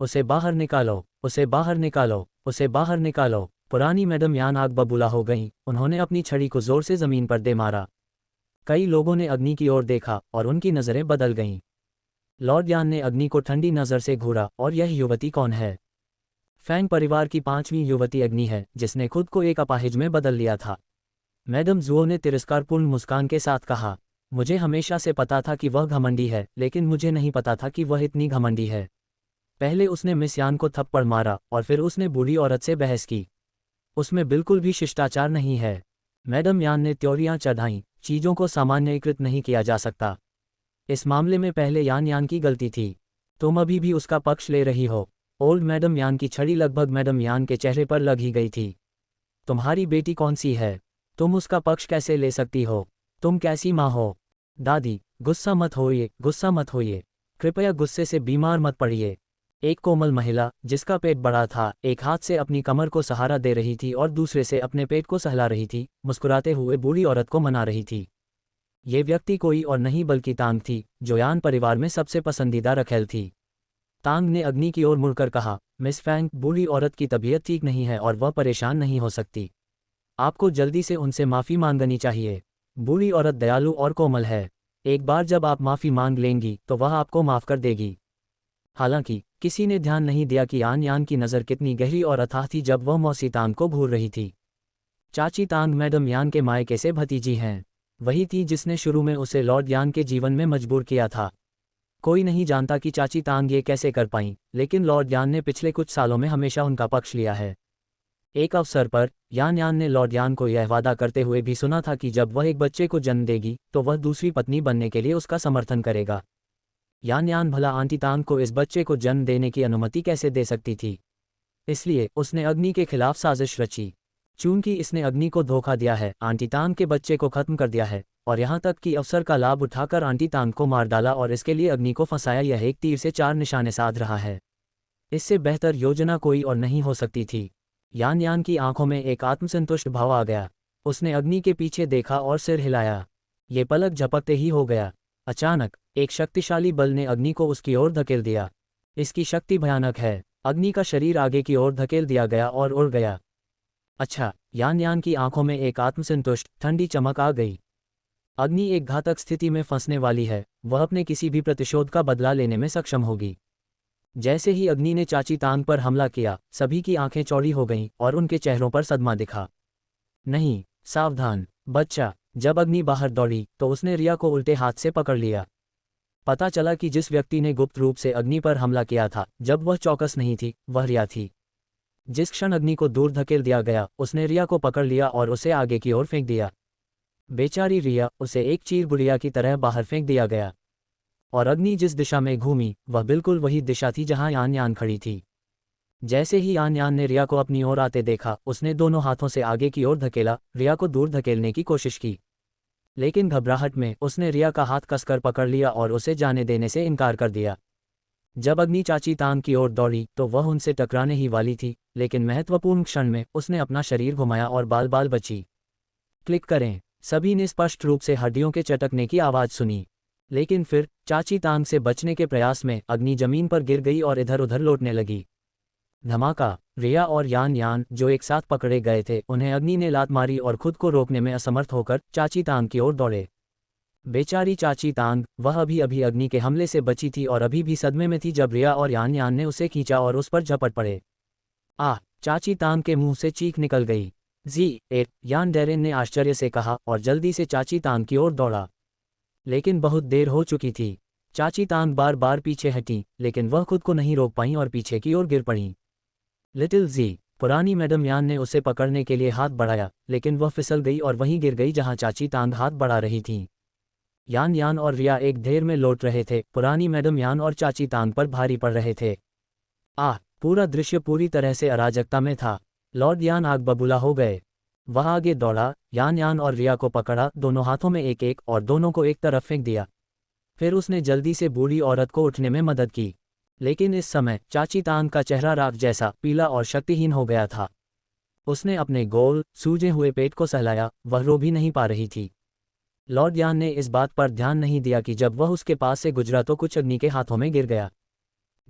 उसे बाहर निकालो, उसे बाहर निकालो, उसे बाहर निकालो। पुरानी मैडम यान आग बबूला हो गईं। उन्होंने अपनी छड़ी को जोर से जमीन पर दे मारा। कई लोगों ने अग्नि की ओर देखा और उनकी नज़रें बदल गईं। लॉर्ड यान ने अग्नि को ठंडी नज़र से घूरा, और यह युवती कौन है? फैंग परिवार की 5वीं युवती अग्नि है, जिसने खुद को एक अपाहिज में बदल लिया था। मैडम जुओ ने तिरस्कारपूर्ण मुस्कान के साथ कहा, मुझे हमेशा से पता था कि वह घमंडी है, लेकिन मुझे नहीं पता था कि वह इतनी घमंडी है। पहले उसने मिस यान को थप्पड़ मारा और फिर उसने बूढ़ी औरत से बहस की। उसमें बिल्कुल भी शिष्टाचार नहीं है। मैडम यान ने त्योरियां चढ़ाईं। चीज़ों को सामान्यीकृत नहीं किया जा सकता। इस मामले में पहले यान यान की गलती थी। तुम अभी भी उसका पक्ष ले रही हो। ओल्ड मैडम यान की छड़ी लगभग मैडम यान के चेहरे पर लग ही गई थी। तुम्हारी बेटी कौन सी है? तुम उसका पक्ष कैसे ले सकती हो? तुम कैसी माँ हो? दादी, गुस्सा मत होइए, गुस्सा मत होइए। कृपया गुस्से से बीमार मत पड़िए। एक कोमल महिला, जिसका पेट बड़ा था, एक हाथ से अपनी कमर को सहारा दे रही थी और दूसरे से अपने पेट को सहला रही थी, मुस्कुराते हुए बूढ़ी औरत को मना रही थी। ये व्यक्ति कोई और नहीं बल्कि तांग थी, जो यान परिवार में सबसे पसंदीदा रखेल थी। तांग ने अग्नि की ओर मुड़कर कहा, मिस फैंग, बूढ़ी औरत की तबीयत ठीक नहीं है और वह परेशान नहीं हो सकती। आपको जल्दी से उनसे माफ़ी मांगनी चाहिए। बूढ़ी औरत दयालु और कोमल है। एक बार जब आप माफ़ी मांग लेंगी तो वह आपको माफ़ कर देगी। हालांकि किसी ने ध्यान नहीं दिया कि यान यान की नज़र कितनी गहरी और अथाह थी जब वह मौसी तांग को घूर रही थी। चाची तांग मैडम यान के मायके से भतीजी हैं। वही थी जिसने शुरू में उसे लॉर्ड यान के जीवन में मजबूर किया था। कोई नहीं जानता कि चाची तांग ये कैसे कर पाईं, लेकिन लॉर्ड यान ने पिछले कुछ सालों में हमेशा उनका पक्ष लिया है। एक अवसर पर यान यान ने लॉर्ड यान को यह वादा करते हुए भी सुना था कि जब वह एक बच्चे को जन्म देगी तो वह दूसरी पत्नी बनने के लिए उसका समर्थन करेगा। यान यान भला आंटी तांग को इस बच्चे को जन्म देने की अनुमति कैसे दे सकती थी? इसलिए उसने अग्नि के खिलाफ साजिश रची। चूंकि इसने अग्नि को धोखा दिया है, आंटी तांग के बच्चे को खत्म कर दिया है, और यहाँ तक कि अवसर का लाभ उठाकर आंटी तांग को मार डाला और इसके लिए अग्नि को फंसाया। यह एक तीर से 4 निशाने साध रहा है। इससे बेहतर योजना कोई और नहीं हो सकती थी। यान यान की आंखों में एक आत्मसंतुष्ट भाव आ गया। उसने अग्नि के पीछे देखा और सिर हिलाया। ये पलक झपकते ही हो गया। अचानक एक शक्तिशाली बल ने अग्नि को उसकी ओर धकेल दिया। इसकी शक्ति भयानक है। अग्नि का शरीर आगे की ओर धकेल दिया गया और उड़ गया। अच्छा, यान यान की आंखों में एक आत्मसंतुष्ट ठंडी चमक आ गई। अग्नि एक घातक स्थिति में फंसने वाली है। वह अपने किसी भी प्रतिशोध का बदला लेने में सक्षम होगी। जैसे ही अग्नि ने चाची तांग पर हमला किया, सभी की आंखें चौड़ी हो गईं और उनके चेहरों पर सदमा दिखा। नहीं, सावधान बच्चा। जब अग्नि बाहर दौड़ी तो उसने रिया को उल्टे हाथ से पकड़ लिया। पता चला कि जिस व्यक्ति ने गुप्त रूप से अग्नि पर हमला किया था, जब वह चौकस नहीं थी, वह रिया थी। जिस क्षण अग्नि को दूर धकेल दिया गया, उसने रिया को पकड़ लिया और उसे आगे की ओर फेंक दिया। बेचारी रिया, उसे एक चीर गुड़िया की तरह बाहर फेंक दिया गया। और अग्नि जिस दिशा में घूमी, वह बिल्कुल वही दिशा थी जहां यान यान खड़ी थी। जैसे ही यान यान ने रिया को अपनी ओर आते देखा, उसने दोनों हाथों से आगे की ओर धकेला, रिया को दूर धकेलने की कोशिश की। लेकिन घबराहट में उसने रिया का हाथ कसकर पकड़ लिया और उसे जाने देने से इनकार कर दिया। जब अग्नि चाची तांग की ओर दौड़ी तो वह उनसे टकराने ही वाली थी, लेकिन महत्वपूर्ण क्षण में उसने अपना शरीर घुमाया और बाल बाल बची। क्लिक करें। सभी ने स्पष्ट रूप से हड्डियों के चटकने की आवाज़ सुनी। लेकिन फिर चाची तांग से बचने के प्रयास में अग्नि जमीन पर गिर गई और इधर उधर लौटने लगी। धमाका। रिया और यान यान, जो एक साथ पकड़े गए थे, उन्हें अग्नि ने लात मारी और खुद को रोकने में असमर्थ होकर चाची तांग की ओर दौड़े। बेचारी चाची तांग, वह अभी अभी अग्नि के हमले से बची थी और अभी भी सदमे में थी जब रिया और यान यान ने उसे खींचा और उस पर झपट पड़े। आह! चाची तांग के मुंह से चीख निकल गई। यान डेरेन ने आश्चर्य से कहा और जल्दी से चाची तांग की ओर दौड़ा। लेकिन बहुत देर हो चुकी थी। चाची तांग बार बार पीछे हटी, लेकिन वह खुद को नहीं रोक पाई और पीछे की ओर गिर पड़ी। लिटिल जी, पुरानी मैडम यान ने उसे पकड़ने के लिए हाथ बढ़ाया, लेकिन वह फिसल गई और वहीं गिर गई जहां चाची तांग हाथ बढ़ा रही थी। यान यान और रिया एक ढेर में लौट रहे थे। पुरानी मैडम यान और चाची तांग पर भारी पड़ रहे थे। पूरा दृश्य पूरी तरह से अराजकता में था। लॉर्ड यान आग बबूला हो गए। वह आगे दौड़ा, यान यान और रिया को पकड़ा, दोनों हाथों में एक एक, और दोनों को एक तरफ फेंक दिया। फिर उसने जल्दी से बूढ़ी औरत को उठने में मदद की। लेकिन इस समय चाची तांग का चेहरा राख जैसा पीला और शक्तिहीन हो गया था। उसने अपने गोल सूजे हुए पेट को सहलाया, वह रो भी नहीं पा रही थी। लॉर्ड यान ने इस बात पर ध्यान नहीं दिया कि जब वह उसके पास से गुजरा तो कुछ अग्नि के हाथों में गिर गया।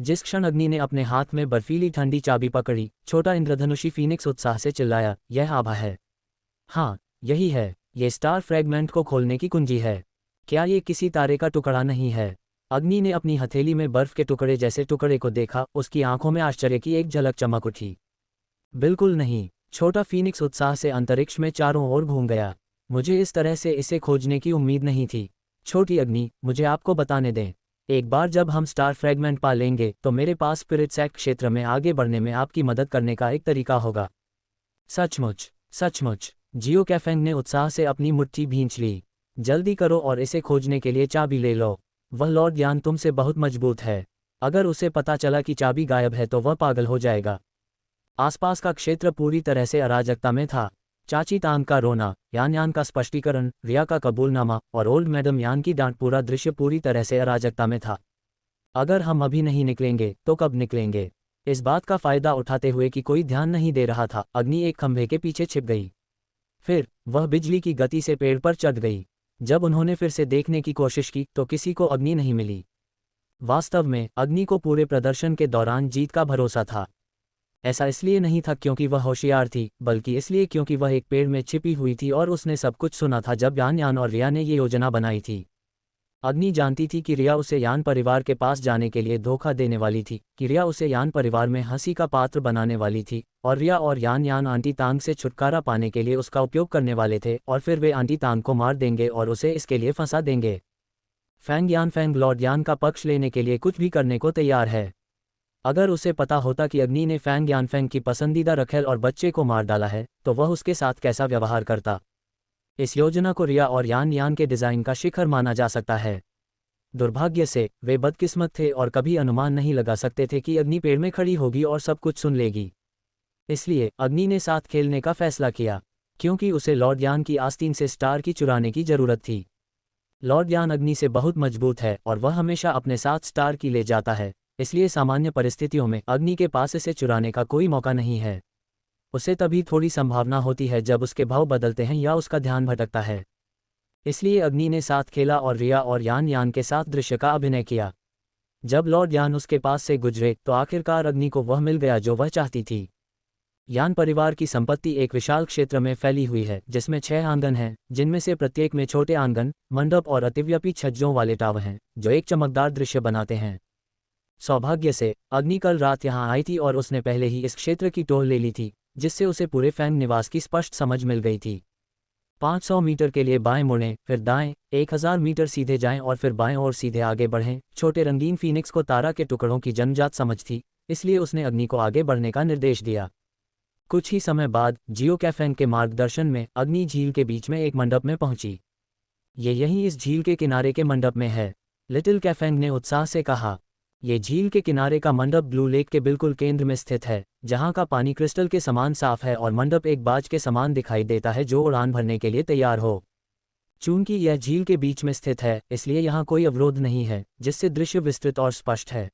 जिस क्षण अग्नि ने अपने हाथ में बर्फीली ठंडी चाबी पकड़ी, छोटा इंद्रधनुषी फीनिक्स उत्साह से चिल्लाया, यह आभा है। हाँ, यही है। ये स्टार फ्रैगमेंट को खोलने की कुंजी है। क्या ये किसी तारे का टुकड़ा नहीं है? अग्नि ने अपनी हथेली में बर्फ के टुकड़े जैसे टुकड़े को देखा, उसकी आंखों में आश्चर्य की एक झलक चमक उठी। बिल्कुल नहीं। छोटा फीनिक्स उत्साह से अंतरिक्ष में चारों ओर घूम गया। मुझे इस तरह से इसे खोजने की उम्मीद नहीं थी। छोटी अग्नि, मुझे आपको बताने दें। एक बार जब हम स्टार फ्रैगमेंट पा लेंगे तो मेरे पास स्पिरिट सेक्ट क्षेत्र में आगे बढ़ने में आपकी मदद करने का एक तरीका होगा। सचमुच? सचमुच? जियो कैफेंग ने उत्साह से अपनी मुट्ठी भींच ली। जल्दी करो और इसे खोजने के लिए चाबी ले लो। वह लॉर्ड यान तुमसे बहुत मजबूत है। अगर उसे पता चला कि चाबी गायब है तो वह पागल हो जाएगा। आसपास का क्षेत्र पूरी तरह से अराजकता में था। चाची तांग का रोना, यान यान का स्पष्टीकरण, रिया का कबूलनामा और ओल्ड मैडम यान की डांट, पूरा दृश्य पूरी तरह से अराजकता में था। अगर हम अभी नहीं निकलेंगे तो कब निकलेंगे? इस बात का फायदा उठाते हुए कि कोई ध्यान नहीं दे रहा था, अग्नि एक खंभे के पीछे छिप गई। फिर वह बिजली की गति से पेड़ पर चढ़ गई। जब उन्होंने फिर से देखने की कोशिश की तो किसी को अग्नि नहीं मिली। वास्तव में अग्नि को पूरे प्रदर्शन के दौरान जीत का भरोसा था। ऐसा इसलिए नहीं था क्योंकि वह होशियार थी, बल्कि इसलिए क्योंकि वह एक पेड़ में छिपी हुई थी और उसने सब कुछ सुना था जब यान यान और रिया ने ये योजना बनाई थी। अग्नि जानती थी कि रिया उसे यान परिवार के पास जाने के लिए धोखा देने वाली थी, कि रिया उसे यान परिवार में हंसी का पात्र बनाने वाली थी, और रिया और यान यान आंटी तांग से छुटकारा पाने के लिए उसका उपयोग करने वाले थे, और फिर वे आंटी तांग को मार देंगे और उसे इसके लिए फंसा देंगे। फैंग लॉर्ड यान का पक्ष लेने के लिए कुछ भी करने को तैयार है। अगर उसे पता होता कि अग्नि ने फैंग की पसंदीदा रखेल और बच्चे को मार डाला है, तो वह उसके साथ कैसा व्यवहार करता। इस योजना को रिया और यान यान के डिज़ाइन का शिखर माना जा सकता है। दुर्भाग्य से वे बदकिस्मत थे और कभी अनुमान नहीं लगा सकते थे कि अग्नि पेड़ में खड़ी होगी और सब कुछ सुन लेगी। इसलिए अग्नि ने साथ खेलने का फैसला किया, क्योंकि उसे लॉर्ड यान की आस्तीन से स्टार की चुराने की जरूरत थी। लॉर्ड यान अग्नि से बहुत मजबूत है और वह हमेशा अपने साथ स्टार की ले जाता है, इसलिए सामान्य परिस्थितियों में अग्नि के पास इसे चुराने का कोई मौका नहीं है। उसे तभी थोड़ी संभावना होती है जब उसके भाव बदलते हैं या उसका ध्यान भटकता है। इसलिए अग्नि ने साथ खेला और रिया और यान यान के साथ दृश्य का अभिनय किया। जब लॉर्ड यान उसके पास से गुजरे तो आखिरकार अग्नि को वह मिल गया जो वह चाहती थी। यान परिवार की संपत्ति एक विशाल क्षेत्र में फैली हुई है, जिसमें 6 आंगन हैं, जिनमें से प्रत्येक में छोटे आंगन, मंडप और अतिव्यापी छज्जों वाले टावर हैं, जो एक चमकदार दृश्य बनाते हैं। सौभाग्य से अग्नि कल रात यहाँ आई थी और उसने पहले ही इस क्षेत्र की टोह ले ली थी, जिससे उसे पूरे फैंग निवास की स्पष्ट समझ मिल गई थी। 500 मीटर के लिए बाएं मुड़ें, फिर दाएं, 1000 मीटर सीधे जाएं और फिर बाएं और सीधे आगे बढ़ें। छोटे रंगीन फीनिक्स को तारा के टुकड़ों की जन्मजात समझ थी, इसलिए उसने अग्नि को आगे बढ़ने का निर्देश दिया। कुछ ही समय बाद जियो कैफेन के मार्गदर्शन में अग्नि झील के बीच में एक मंडप में पहुंची। ये यहीं इस झील के किनारे के मंडप में है, लिटिल कैफेंग ने उत्साह से कहा। ये झील के किनारे का मंडप ब्लू लेक के बिल्कुल केंद्र में स्थित है, जहां का पानी क्रिस्टल के समान साफ है और मंडप एक बाज के समान दिखाई देता है जो उड़ान भरने के लिए तैयार हो। चूंकि यह झील के बीच में स्थित है, इसलिए यहाँ कोई अवरोध नहीं है, जिससे दृश्य विस्तृत और स्पष्ट है।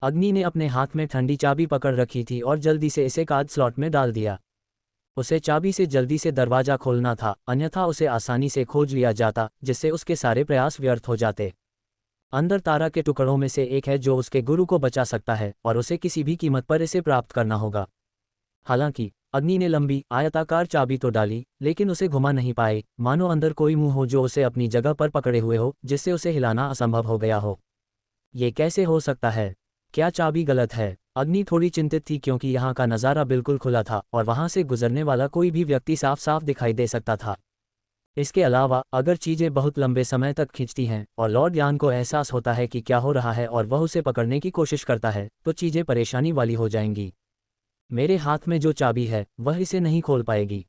अग्नि ने अपने हाथ में ठंडी चाबी पकड़ रखी थी और जल्दी से इसे कार्ड स्लॉट में डाल दिया। उसे चाबी से जल्दी से दरवाजा खोलना था, अन्यथा उसे आसानी से खोज लिया जाता, जिससे उसके सारे प्रयास व्यर्थ हो जाते। अंदर तारा के टुकड़ों में से एक है जो उसके गुरु को बचा सकता है और उसे किसी भी कीमत पर इसे प्राप्त करना होगा। हालांकि अग्नि ने लंबी आयताकार चाबी तो डाली, लेकिन उसे घुमा नहीं पाए, मानो अंदर कोई मुंह हो जो उसे अपनी जगह पर पकड़े हुए हो, जिससे उसे हिलाना असंभव हो गया हो। ये कैसे हो सकता है? क्या चाबी गलत है? अग्नि थोड़ी चिंतित थी, क्योंकि यहाँ का नज़ारा बिल्कुल खुला था और वहाँ से गुजरने वाला कोई भी व्यक्ति साफ साफ दिखाई दे सकता था। इसके अलावा अगर चीज़ें बहुत लंबे समय तक खींचती हैं और लॉर्ड यान को एहसास होता है कि क्या हो रहा है और वह उसे पकड़ने की कोशिश करता है, तो चीज़ें परेशानी वाली हो जाएंगी। मेरे हाथ में जो चाबी है वह इसे नहीं खोल पाएगी।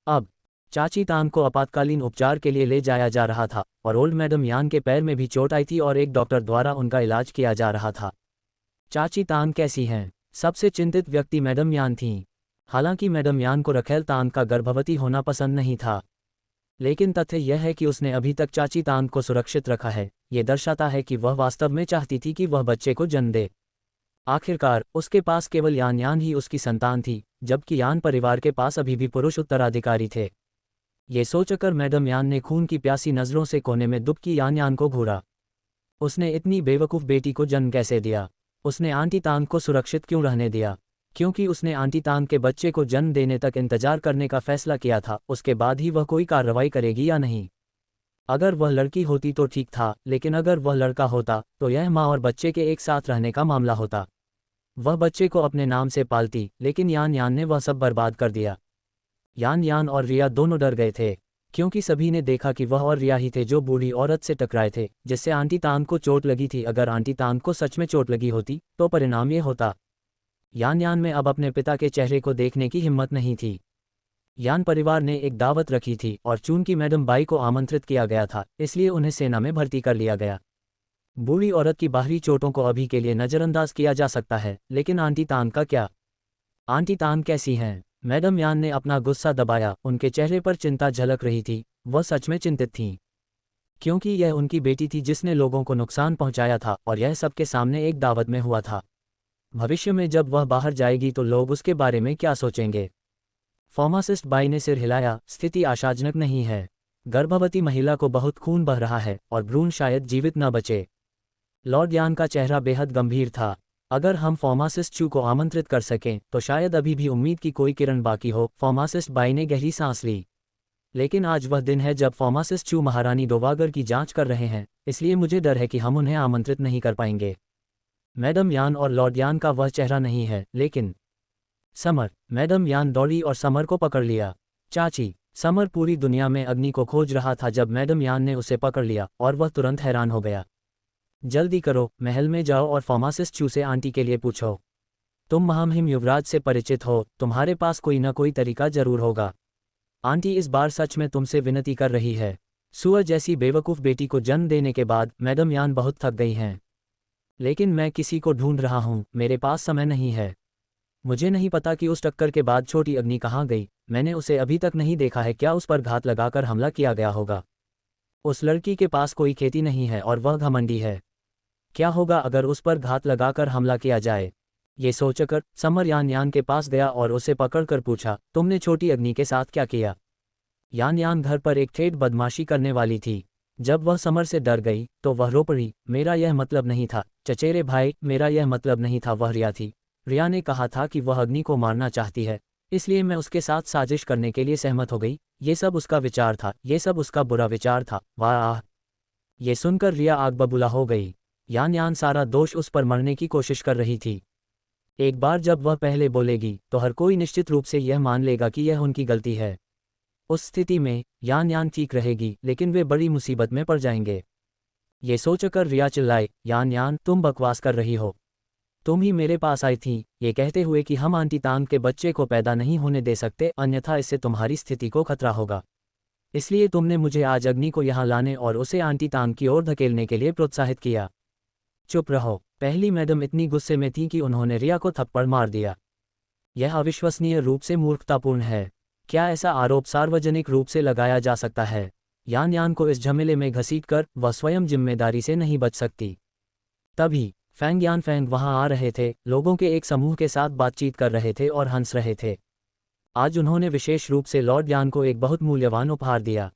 अब चाची तान को आपातकालीन उपचार के लिए ले जाया जा रहा था और ओल्ड मैडम यान के पैर में भी चोट आई थी और एक डॉक्टर द्वारा उनका इलाज किया जा रहा था। चाची तान कैसी हैं? सबसे चिंतित व्यक्ति मैडम यान थीं। हालांकि मैडम यान को रखेल तान का गर्भवती होना पसंद नहीं था, लेकिन तथ्य यह है कि उसने अभी तक चाची तान को सुरक्षित रखा है। ये दर्शाता है कि वह वास्तव में चाहती थी कि वह बच्चे को जन्म दे। आखिरकार उसके पास केवल यान यान ही उसकी संतान थी, जबकि यान परिवार के पास अभी भी पुरुष उत्तराधिकारी थे। ये सोचकर मैडम यान ने खून की प्यासी नज़रों से कोने में दुबकी यान यान को घूरा। उसने इतनी बेवकूफ़ बेटी को जन्म कैसे दिया? उसने आंटी तान को सुरक्षित क्यों रहने दिया? क्योंकि उसने आंटी तान के बच्चे को जन्म देने तक इंतजार करने का फैसला किया था, उसके बाद ही वह कोई कार्रवाई करेगी या नहीं। अगर वह लड़की होती तो ठीक था, लेकिन अगर वह लड़का होता तो यह माँ और बच्चे के एक साथ रहने का मामला होता। वह बच्चे को अपने नाम से पालती, लेकिन यान यान ने वह सब बर्बाद कर दिया। यान यान और रिया दोनों डर गए थे, क्योंकि सभी ने देखा कि वह और रिया ही थे जो बूढ़ी औरत से टकराए थे, जिससे आंटी तान को चोट लगी थी। अगर आंटी तान को सच में चोट लगी होती तो परिणाम ये होता। यान यान में अब अपने पिता के चेहरे को देखने की हिम्मत नहीं थी। यान परिवार ने एक दावत रखी थी और चूंकि मैडम बाई को आमंत्रित किया गया था, इसलिए उन्हें सेना में भर्ती कर लिया गया। बूढ़ी औरत की बाहरी चोटों को अभी के लिए नज़रअंदाज किया जा सकता है, लेकिन आंटी तान का क्या? आंटी तान कैसी हैं? मैडम यान ने अपना गुस्सा दबाया। उनके चेहरे पर चिंता झलक रही थी। वह सच में चिंतित थीं, क्योंकि यह उनकी बेटी थी जिसने लोगों को नुकसान पहुंचाया था, और यह सबके सामने एक दावत में हुआ था। भविष्य में जब वह बाहर जाएगी तो लोग उसके बारे में क्या सोचेंगे? फार्मासिस्ट बाई ने सिर हिलाया। स्थिति आशाजनक नहीं है। गर्भवती महिला को बहुत खून बह रहा है और भ्रूण शायद जीवित न बचे। लॉर्ड यान का चेहरा बेहद गंभीर था। अगर हम फार्मासिस्ट चू को आमंत्रित कर सकें तो शायद अभी भी उम्मीद की कोई किरण बाकी हो। फार्मासिस्ट बाई ने गहरी सांस ली। लेकिन आज वह दिन है जब फार्मासिस्ट चू महारानी डोवागर की जांच कर रहे हैं, इसलिए मुझे डर है कि हम उन्हें आमंत्रित नहीं कर पाएंगे। मैडम यान और लॉर्ड यान का वह चेहरा नहीं है, लेकिन समर। मैडम यान दौड़ी और समर को पकड़ लिया। चाची। समर पूरी दुनिया में अग्नि को खोज रहा था जब मैडम यान ने उसे पकड़ लिया, और वह तुरंत हैरान हो गया। जल्दी करो, महल में जाओ और फार्मासिस्ट चू से आंटी के लिए पूछो। तुम महामहिम युवराज से परिचित हो, तुम्हारे पास कोई न कोई तरीका जरूर होगा। आंटी इस बार सच में तुमसे विनती कर रही है। सुअर जैसी बेवकूफ़ बेटी को जन्म देने के बाद मैडम यान बहुत थक गई हैं। लेकिन मैं किसी को ढूंढ रहा हूँ, मेरे पास समय नहीं है। मुझे नहीं पता कि उस टक्कर के बाद छोटी अग्नि कहाँ गई। मैंने उसे अभी तक नहीं देखा है। क्या उस पर घात लगाकर हमला किया गया होगा? उस लड़की के पास कोई खेती नहीं है और वह घमंडी है। क्या होगा अगर उस पर घात लगाकर हमला किया जाए? ये सोचकर समर यान यान के पास गया और उसे पकड़कर पूछा, तुमने छोटी अग्नि के साथ क्या किया? यान यान घर पर एक ठेठ बदमाशी करने वाली थी। जब वह समर से डर गई तो वह रो पड़ी। मेरा यह मतलब नहीं था चचेरे भाई, मेरा यह मतलब नहीं था। वह रिया थी। रिया ने कहा था कि वह अग्नि को मारना चाहती है, इसलिए मैं उसके साथ साजिश करने के लिए सहमत हो गई। ये सब उसका विचार था, ये सब उसका बुरा विचार था। वाह! ये सुनकर रिया आग बबूला हो गई। यान यान सारा दोष उस पर मरने की कोशिश कर रही थी। एक बार जब वह पहले बोलेगी तो हर कोई निश्चित रूप से यह मान लेगा कि यह उनकी गलती है। उस स्थिति में यान यान ठीक रहेगी, लेकिन वे बड़ी मुसीबत में पड़ जाएंगे। ये सोचकर रिया चिल्लाई, यान यान तुम बकवास कर रही हो। तुम ही मेरे पास आई थी ये कहते हुए कि हम आंटी तांग के बच्चे को पैदा नहीं होने दे सकते, अन्यथा इससे तुम्हारी स्थिति को खतरा होगा। इसलिए तुमने मुझे आज अग्नि को यहाँ लाने और उसे आंटी तांग की ओर धकेलने के लिए प्रोत्साहित किया। चुप रहो। पहली मैडम इतनी गुस्से में थी कि उन्होंने रिया को थप्पड़ मार दिया। यह अविश्वसनीय रूप से मूर्खतापूर्ण है। क्या ऐसा आरोप सार्वजनिक रूप से लगाया जा सकता है? यान यान को इस झमेले में घसीटकर वह स्वयं जिम्मेदारी से नहीं बच सकती। तभी फैंग यान फैंग वहां आ रहे थे, लोगों के एक समूह के साथ बातचीत कर रहे थे और हंस रहे थे। आज उन्होंने विशेष रूप से लॉर्ड यान को एक बहुत मूल्यवान उपहार दिया।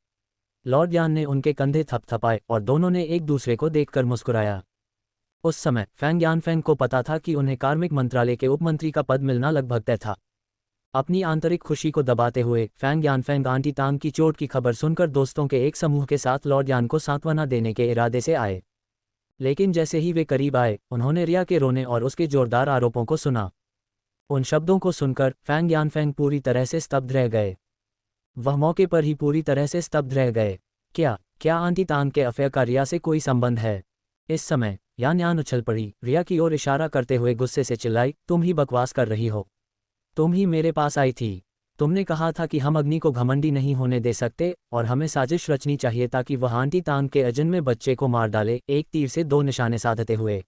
लॉर्ड यान ने उनके कंधे थपथपाए और दोनों ने एक दूसरे को देखकर मुस्कुराया। उस समय फैंग यान फैंग को पता था कि उन्हें कार्मिक मंत्रालय के उपमंत्री का पद मिलना लगभग तय था। अपनी आंतरिक खुशी को दबाते हुए फैंग यान फैंग आंटी तांग की चोट की खबर सुनकर दोस्तों के एक समूह के साथ लॉर्ड यान को सांत्वना देने के इरादे से आए। लेकिन जैसे ही वे करीब आए, उन्होंने रिया के रोने और उसके जोरदार आरोपों को सुना। उन शब्दों को सुनकर फैंग यान फैंग पूरी तरह से स्तब्ध रह गए। वह मौके पर ही पूरी तरह से स्तब्ध रह गए। क्या आंटी तांग के अफेयर का रिया से कोई संबंध है? इस समय यान यान उछल पड़ी, रिया की ओर इशारा करते हुए गुस्से से चिल्लाई, तुम ही बकवास कर रही हो। तुम ही मेरे पास आई थी। तुमने कहा था कि हम अग्नि को घमंडी नहीं होने दे सकते और हमें साजिश रचनी चाहिए ताकि वह आंटी तांग के अजन्मे बच्चे को मार डाले, एक तीर से दो निशाने साधते हुए।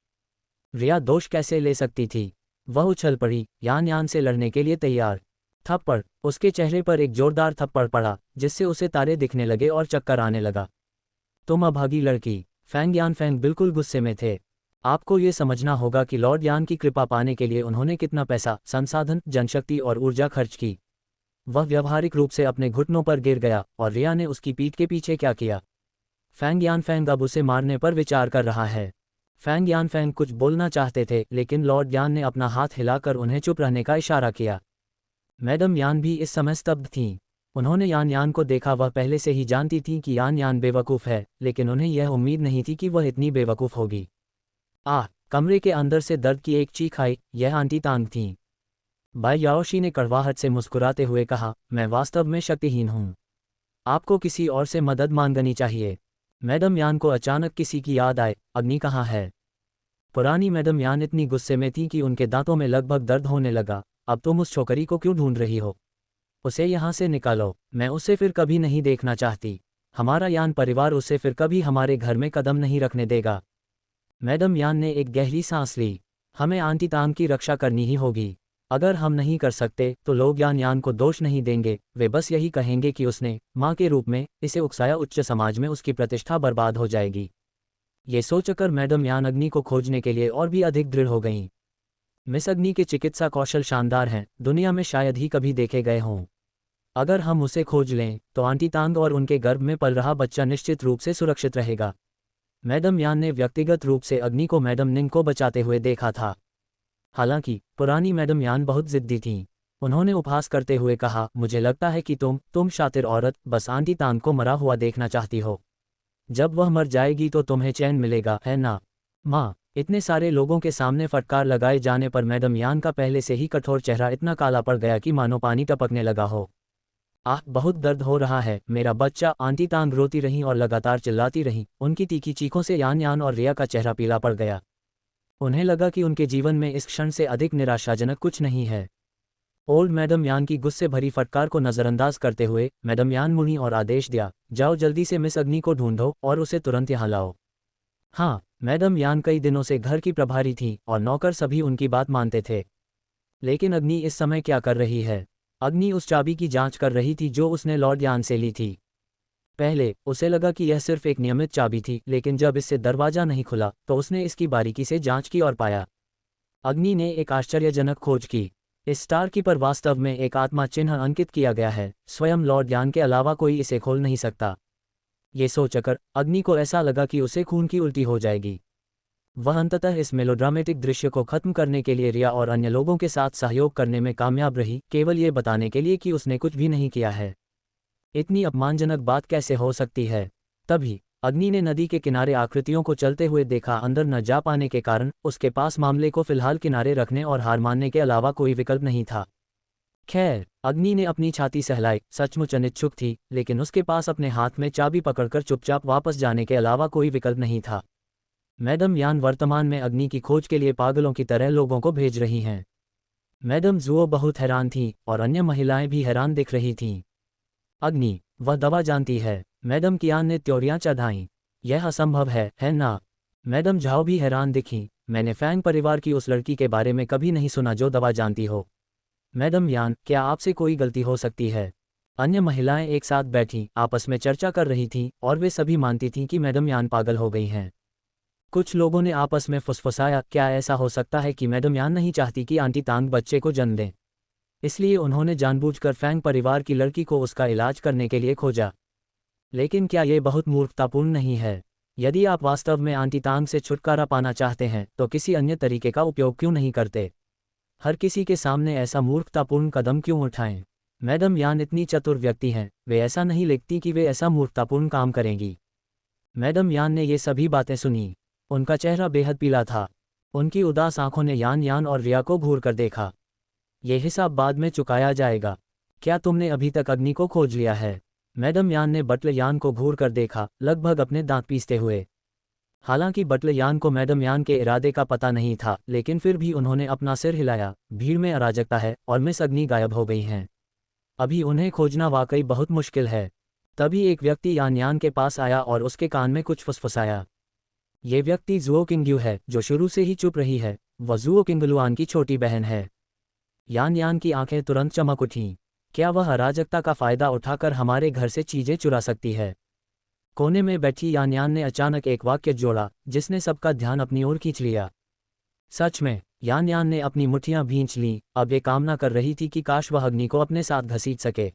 रिया दोष कैसे ले सकती थी? वह उछल पड़ी, यान यान से लड़ने के लिए तैयार। थप्पड़। उसके चेहरे पर एक जोरदार थप्पड़ पड़ा, जिससे उसे तारे दिखने लगे और चक्कर आने लगा। तुम अभागी लड़की। फैंग यान फैंग बिल्कुल गुस्से में थे। आपको ये समझना होगा कि लॉर्ड यान की कृपा पाने के लिए उन्होंने कितना पैसा, संसाधन, जनशक्ति और ऊर्जा खर्च की। वह व्यावहारिक रूप से अपने घुटनों पर गिर गया और रिया ने उसकी पीठ के पीछे क्या किया। फैंग यान फैंग अब उसे मारने पर विचार कर रहा है। फैंग यान फैंग कुछ बोलना चाहते थे, लेकिन लॉर्ड यान ने अपना हाथ हिलाकर उन्हें चुप रहने का इशारा किया। मैडम यान भी इस समय स्तब्ध थीं। उन्होंने यान यान को देखा। वह पहले से ही जानती थीं कि यान यान बेवकूफ़ है, लेकिन उन्हें यह उम्मीद नहीं थी कि वह इतनी बेवकूफ़ होगी। कमरे के अंदर से दर्द की एक चीख आई। यह आंटी तांग थीं। बाई याओशी ने कड़वाहट से मुस्कुराते हुए कहा, मैं वास्तव में शक्तिहीन हूँ। आपको किसी और से मदद मांगनी चाहिए। मैडम यान को अचानक किसी की याद आए, अग्नि कहाँ है? पुरानी मैडम यान इतनी गुस्से में थी कि उनके दांतों में लगभग दर्द होने लगा। अब तुम उस छोकरी को क्यों ढूंढ रही हो? उसे यहाँ से निकालो। मैं उसे फिर कभी नहीं देखना चाहती। हमारा यान परिवार उसे फिर कभी हमारे घर में कदम नहीं रखने देगा। मैडम यान ने एक गहरी सांस ली। हमें आंटी तांग की रक्षा करनी ही होगी। अगर हम नहीं कर सकते तो लोग यान यान को दोष नहीं देंगे, वे बस यही कहेंगे कि उसने माँ के रूप में इसे उकसाया। उच्च समाज में उसकी प्रतिष्ठा बर्बाद हो जाएगी। ये सोचकर मैडम यान अग्नि को खोजने के लिए और भी अधिक दृढ़ हो गईं। मिस अग्नि के चिकित्सा कौशल शानदार हैं, दुनिया में शायद ही कभी देखे गए हों। अगर हम उसे खोज लें तो आंटी तांग और उनके गर्भ में पल रहा बच्चा निश्चित रूप से सुरक्षित रहेगा। मैडम यान ने व्यक्तिगत रूप से अग्नि को मैडम निंग को बचाते हुए देखा था। हालांकि पुरानी मैडम यान बहुत जिद्दी थीं। उन्होंने उपहास करते हुए कहा, मुझे लगता है कि तुम शातिर औरत बस आंटी तांग को मरा हुआ देखना चाहती हो। जब वह मर जाएगी तो तुम्हें चैन मिलेगा, है ना? माँ। इतने सारे लोगों के सामने फटकार लगाए जाने पर मैडम यान का पहले से ही कठोर चेहरा इतना काला पड़ गया कि मानो पानी टपकने लगा हो। बहुत दर्द हो रहा है मेरा बच्चा। आंटी तांग रोती रहीं और लगातार चिल्लाती रहीं। उनकी तीखी चीखों से यान यान और रिया का चेहरा पीला पड़ गया। उन्हें लगा कि उनके जीवन में इस क्षण से अधिक निराशाजनक कुछ नहीं है। ओल्ड मैडम यान की गुस्से भरी फटकार को नज़रअंदाज करते हुए मैडम यान मुड़ी और आदेश दिया, जाओ जल्दी से मिस अग्नि को ढूंढो और उसे तुरंत यहाँ लाओ। हाँ, मैडम यान कई दिनों से घर की प्रभारी थीं और नौकर सभी उनकी बात मानते थे। लेकिन अग्नि इस समय क्या कर रही है? अग्नि उस चाबी की जांच कर रही थी जो उसने लॉर्ड यान से ली थी। पहले उसे लगा कि यह सिर्फ एक नियमित चाबी थी, लेकिन जब इससे दरवाजा नहीं खुला तो उसने इसकी बारीकी से जांच की और पाया। अग्नि ने एक आश्चर्यजनक खोज की। इस स्टार की पर वास्तव में एक आत्मा चिन्ह अंकित किया गया है। स्वयं लॉर्ड यान के अलावा कोई इसे खोल नहीं सकता। ये सोचकर अग्नि को ऐसा लगा कि उसे खून की उल्टी हो जाएगी। वह अंततः इस मेलोड्रामेटिक दृश्य को खत्म करने के लिए रिया और अन्य लोगों के साथ सहयोग करने में कामयाब रही, केवल ये बताने के लिए कि उसने कुछ भी नहीं किया है। इतनी अपमानजनक बात कैसे हो सकती है? तभी अग्नि ने नदी के किनारे आकृतियों को चलते हुए देखा। अंदर न जा पाने के कारण उसके पास मामले को फिलहाल किनारे रखने और हार मानने के अलावा कोई विकल्प नहीं था। खैर, अग्नि ने अपनी छाती सहलाई, सचमुच अनिच्छुक थी, लेकिन उसके पास अपने हाथ में चाबी पकड़कर चुपचाप वापस जाने के अलावा कोई विकल्प नहीं था। मैडम यान वर्तमान में अग्नि की खोज के लिए पागलों की तरह लोगों को भेज रही हैं। मैडम जुओ बहुत हैरान थी और अन्य महिलाएं भी हैरान दिख रही थीं। अग्नि, वह दवा जानती है। मैडम कियान ने त्योरियां चढ़ाईं। यह असंभव है ना? मैडम झाओ भी हैरान दिखीं। मैंने फैंग परिवार की उस लड़की के बारे में कभी नहीं सुना जो दवा जानती हो। मैडम यान, क्या आपसे कोई गलती हो सकती है? अन्य महिलाएं एक साथ बैठीं, आपस में चर्चा कर रही थीं और वे सभी मानती थीं कि मैडम यान पागल हो गई हैं। कुछ लोगों ने आपस में फुसफुसाया, क्या ऐसा हो सकता है कि मैडम यान नहीं चाहती कि आंटी तांग बच्चे को जन्म दें? इसलिए उन्होंने जानबूझकर फैंग परिवार की लड़की को उसका इलाज करने के लिए खोजा। लेकिन क्या ये बहुत मूर्खतापूर्ण नहीं है? यदि आप वास्तव में आंटी तांग से छुटकारा पाना चाहते हैं तो किसी अन्य तरीके का उपयोग क्यों नहीं करते? हर किसी के सामने ऐसा मूर्खतापूर्ण कदम क्यों उठाएं? मैडम यान इतनी चतुर व्यक्ति हैं, वे ऐसा नहीं लिखती कि वे ऐसा मूर्खतापूर्ण काम करेंगी। मैडम यान ने ये सभी बातें सुनी। उनका चेहरा बेहद पीला था। उनकी उदास आंखों ने यान यान और रिया को घूर कर देखा। ये हिसाब बाद में चुकाया जाएगा। क्या तुमने अभी तक अग्नि को खोज लिया है? मैडम यान ने बटलर यान को घूर कर देखा, लगभग अपने दांत पीसते हुए। हालांकि बटलर यान को मैडम यान के इरादे का पता नहीं था, लेकिन फिर भी उन्होंने अपना सिर हिलाया। भीड़ में अराजकता है और मिस अग्नि गायब हो गई हैं। अभी उन्हें खोजना वाकई बहुत मुश्किल है। तभी एक व्यक्ति यान यान के पास आया और उसके कान में कुछ फुसफुसाया। ये व्यक्ति जुओ किंग्यू है, जो शुरू से ही चुप रही है। वह जुओ किंगलुआन की छोटी बहन है। यान यान की आंखें तुरंत चमक उठीं। क्या वह अराजकता का फायदा उठाकर हमारे घर से चीजें चुरा सकती है? कोने में बैठी यान यान ने अचानक एक वाक्य जोड़ा, जिसने सबका ध्यान अपनी ओर खींच लिया। सच में, यान यान ने अपनी मुट्ठियां भींच लीं, अब ये कामना कर रही थी कि काश वह अग्नि को अपने साथ घसीट सके।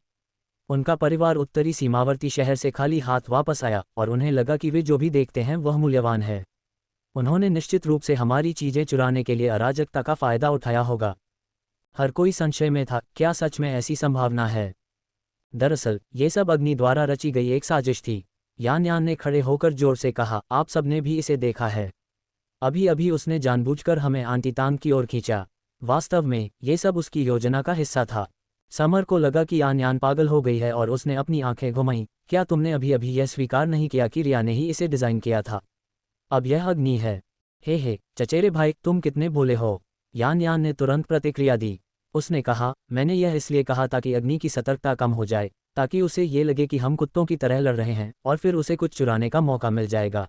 उनका परिवार उत्तरी सीमावर्ती शहर से खाली हाथ वापस आया और उन्हें लगा कि वे जो भी देखते हैं वह मूल्यवान है। उन्होंने निश्चित रूप से हमारी चीजें चुराने के लिए अराजकता का फायदा उठाया होगा। हर कोई संशय में था, क्या सच में ऐसी संभावना है? दरअसल ये सब अग्नि द्वारा रची गई एक साजिश थी। यान यान ने खड़े होकर जोर से कहा, आप सबने भी इसे देखा है। अभी अभी उसने जानबूझकर हमें आंटी तांग की ओर खींचा। वास्तव में ये सब उसकी योजना का हिस्सा था। समर को लगा कि यान यान पागल हो गई है और उसने अपनी आंखें घुमाईं। क्या तुमने अभी अभी यह स्वीकार नहीं किया कि रिया ने ही इसे डिजाइन किया था? अब यह अग्नि है। हे चचेरे भाई, तुम कितने भोले हो। यान यान ने तुरंत प्रतिक्रिया दी। उसने कहा, मैंने यह इसलिए कहा ताकि अग्नि की सतर्कता कम हो जाए, ताकि उसे ये लगे कि हम कुत्तों की तरह लड़ रहे हैं और फिर उसे कुछ चुराने का मौका मिल जाएगा।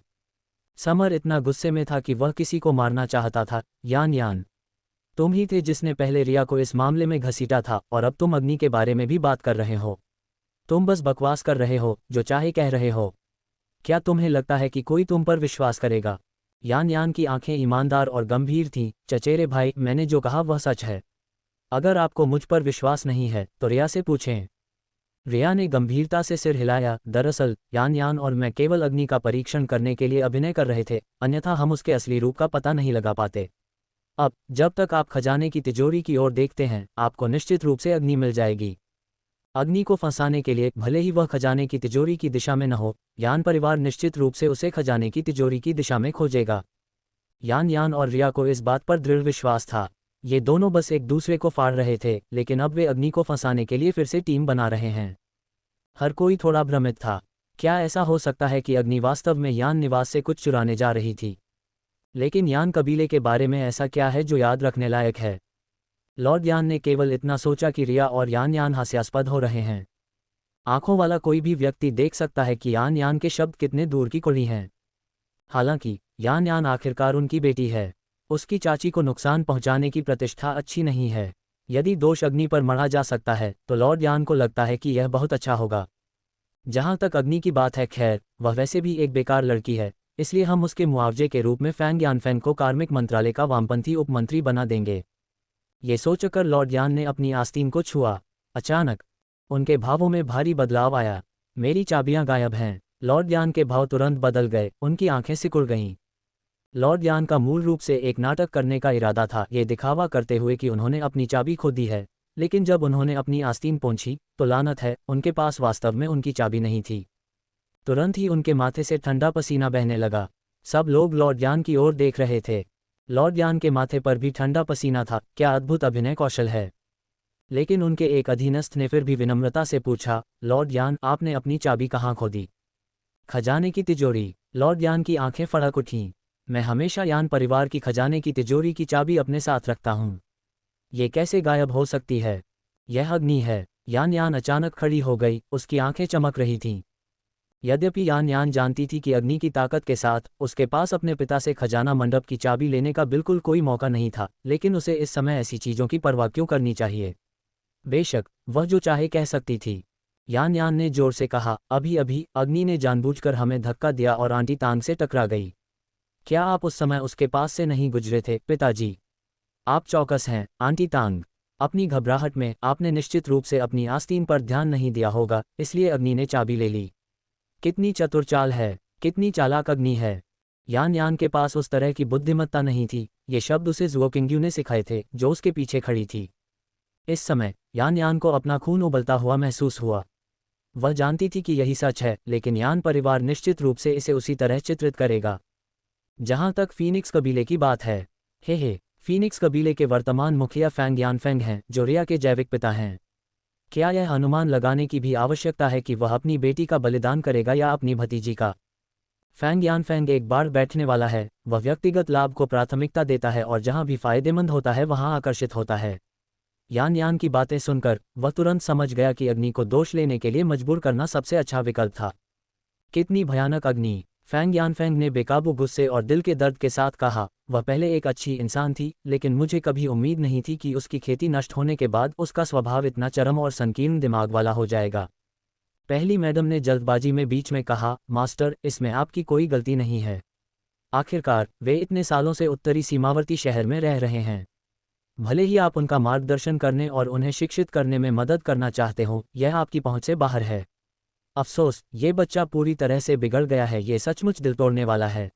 समर इतना गुस्से में था कि वह किसी को मारना चाहता था। यान यान, तुम ही थे जिसने पहले रिया को इस मामले में घसीटा था और अब तुम अग्नि के बारे में भी बात कर रहे हो। तुम बस बकवास कर रहे हो, जो चाहे कह रहे हो। क्या तुम्हें लगता है कि कोई तुम पर विश्वास करेगा? यान यान की आंखें ईमानदार और गंभीर थीं। चचेरे भाई, मैंने जो कहा वह सच है। अगर आपको मुझ पर विश्वास नहीं है तो रिया से पूछें। रिया ने गंभीरता से सिर हिलाया। दरअसल यान यान और मैं केवल अग्नि का परीक्षण करने के लिए अभिनय कर रहे थे, अन्यथा हम उसके असली रूप का पता नहीं लगा पाते। अब जब तक आप खजाने की तिजोरी की ओर देखते हैं, आपको निश्चित रूप से अग्नि मिल जाएगी। अग्नि को फंसाने के लिए, भले ही वह खजाने की तिजोरी की दिशा में न हो, यान परिवार निश्चित रूप से उसे खजाने की तिजोरी की दिशा में खोजेगा। यान यान और रिया को इस बात पर दृढ़ विश्वास था। ये दोनों बस एक दूसरे को फाड़ रहे थे, लेकिन अब वे अग्नि को फंसाने के लिए फिर से टीम बना रहे हैं। हर कोई थोड़ा भ्रमित था। क्या ऐसा हो सकता है कि अग्नि वास्तव में यान निवास से कुछ चुराने जा रही थी? लेकिन यान कबीले के बारे में ऐसा क्या है जो याद रखने लायक है? लॉर्ड यान ने केवल इतना सोचा कि रिया और यान यान हास्यास्पद हो रहे हैं। आंखों वाला कोई भी व्यक्ति देख सकता है कि यान यान के शब्द कितने दूर की कुड़ी हैं। हालांकि यान यान आखिरकार उनकी बेटी है। उसकी चाची को नुकसान पहुंचाने की प्रतिष्ठा अच्छी नहीं है। यदि दोष अग्नि पर मढ़ा जा सकता है तो लॉर्ड यान को लगता है कि यह बहुत अच्छा होगा। जहां तक अग्नि की बात है, खैर, वह वैसे भी एक बेकार लड़की है, इसलिए हम उसके मुआवजे के रूप में फैंग यानफेंग को कार्मिक मंत्रालय का वामपंथी उपमंत्री बना देंगे। ये सोचकर लॉर्ड यान ने अपनी आस्तीन को छुआ। अचानक उनके भावों में भारी बदलाव आया। मेरी चाबियां गायब हैं। लॉर्ड यान के भाव तुरंत बदल गए, उनकी आंखें सिकुड़ गईं। लॉर्ड यान का मूल रूप से एक नाटक करने का इरादा था, ये दिखावा करते हुए कि उन्होंने अपनी चाबी खो दी है। लेकिन जब उन्होंने अपनी आस्तीन पोंछी तो लानत है, उनके पास वास्तव में उनकी चाबी नहीं थी। तुरंत ही उनके माथे से ठंडा पसीना बहने लगा। सब लोग लॉर्ड यान की ओर देख रहे थे। लॉर्ड यान के माथे पर भी ठंडा पसीना था। क्या अद्भुत अभिनय कौशल है। लेकिन उनके एक अधीनस्थ ने फिर भी विनम्रता से पूछा, लॉर्ड यान, आपने अपनी चाबी कहाँ खो दी? खजाने की तिजोरी। लॉर्ड यान की आंखें फड़क उठीं। मैं हमेशा यान परिवार की खजाने की तिजोरी की चाबी अपने साथ रखता हूँ। ये कैसे गायब हो सकती है? यह अग्नि है। यान यान अचानक खड़ी हो गई, उसकी आंखें चमक रही थीं। यद्यपि यान यान जानती थी कि अग्नि की ताकत के साथ उसके पास अपने पिता से खजाना मंडप की चाबी लेने का बिल्कुल कोई मौका नहीं था, लेकिन उसे इस समय ऐसी चीज़ों की परवाह क्यों करनी चाहिए? बेशक, वह जो चाहे कह सकती थी। यान यान ने जोर से कहा, अभी अभी अग्नि ने जानबूझकर हमें धक्का दिया और आंटी तांग से टकरा गई। क्या आप उस समय उसके पास से नहीं गुजरे थे, पिताजी? आप चौकस हैं, आंटी तांग। अपनी घबराहट में आपने निश्चित रूप से अपनी आस्तीन पर ध्यान नहीं दिया होगा, इसलिए अग्नि ने चाबी ले ली। कितनी चतुर चाल है, कितनी चालाक अग्नि है। यान यान के पास उस तरह की बुद्धिमत्ता नहीं थी। ये शब्द उसे ज़ुओकिंग्यू ने सिखाए थे, जो उसके पीछे खड़ी थी। इस समय यान यान को अपना खून उबलता हुआ महसूस हुआ। वह जानती थी कि यही सच है, लेकिन यान परिवार निश्चित रूप से इसे उसी तरह चित्रित करेगा। जहां तक फीनिक्स कबीले की बात है, हे, फीनिक्स कबीले के वर्तमान मुखिया फैंग यानफेंग हैं, जो रिया के जैविक पिता हैं। क्या यह अनुमान लगाने की भी आवश्यकता है कि वह अपनी बेटी का बलिदान करेगा या अपनी भतीजी का? फैंग यानफेंग एक बार बैठने वाला है। वह व्यक्तिगत लाभ को प्राथमिकता देता है और जहां भी फायदेमंद होता है वहां आकर्षित होता है। यान यान की बातें सुनकर वह तुरंत समझ गया कि अग्नि को दोष लेने के लिए मजबूर करना सबसे अच्छा विकल्प था। कितनी भयानक अग्नि! फैंग यानफेंग ने बेकाबू गुस्से और दिल के दर्द के साथ कहा, वह पहले एक अच्छी इंसान थी, लेकिन मुझे कभी उम्मीद नहीं थी कि उसकी खेती नष्ट होने के बाद उसका स्वभाव इतना चरम और संकीर्ण दिमाग वाला हो जाएगा। पहली मैडम ने जल्दबाजी में बीच में कहा, मास्टर, इसमें आपकी कोई गलती नहीं है। आखिरकार वे इतने सालों से उत्तरी सीमावर्ती शहर में रह रहे हैं। भले ही आप उनका मार्गदर्शन करने और उन्हें शिक्षित करने में मदद करना चाहते हो, यह आपकी पहुंच से बाहर है। अफसोस, ये बच्चा पूरी तरह से बिगड़ गया है। ये सचमुच दिल तोड़ने वाला है।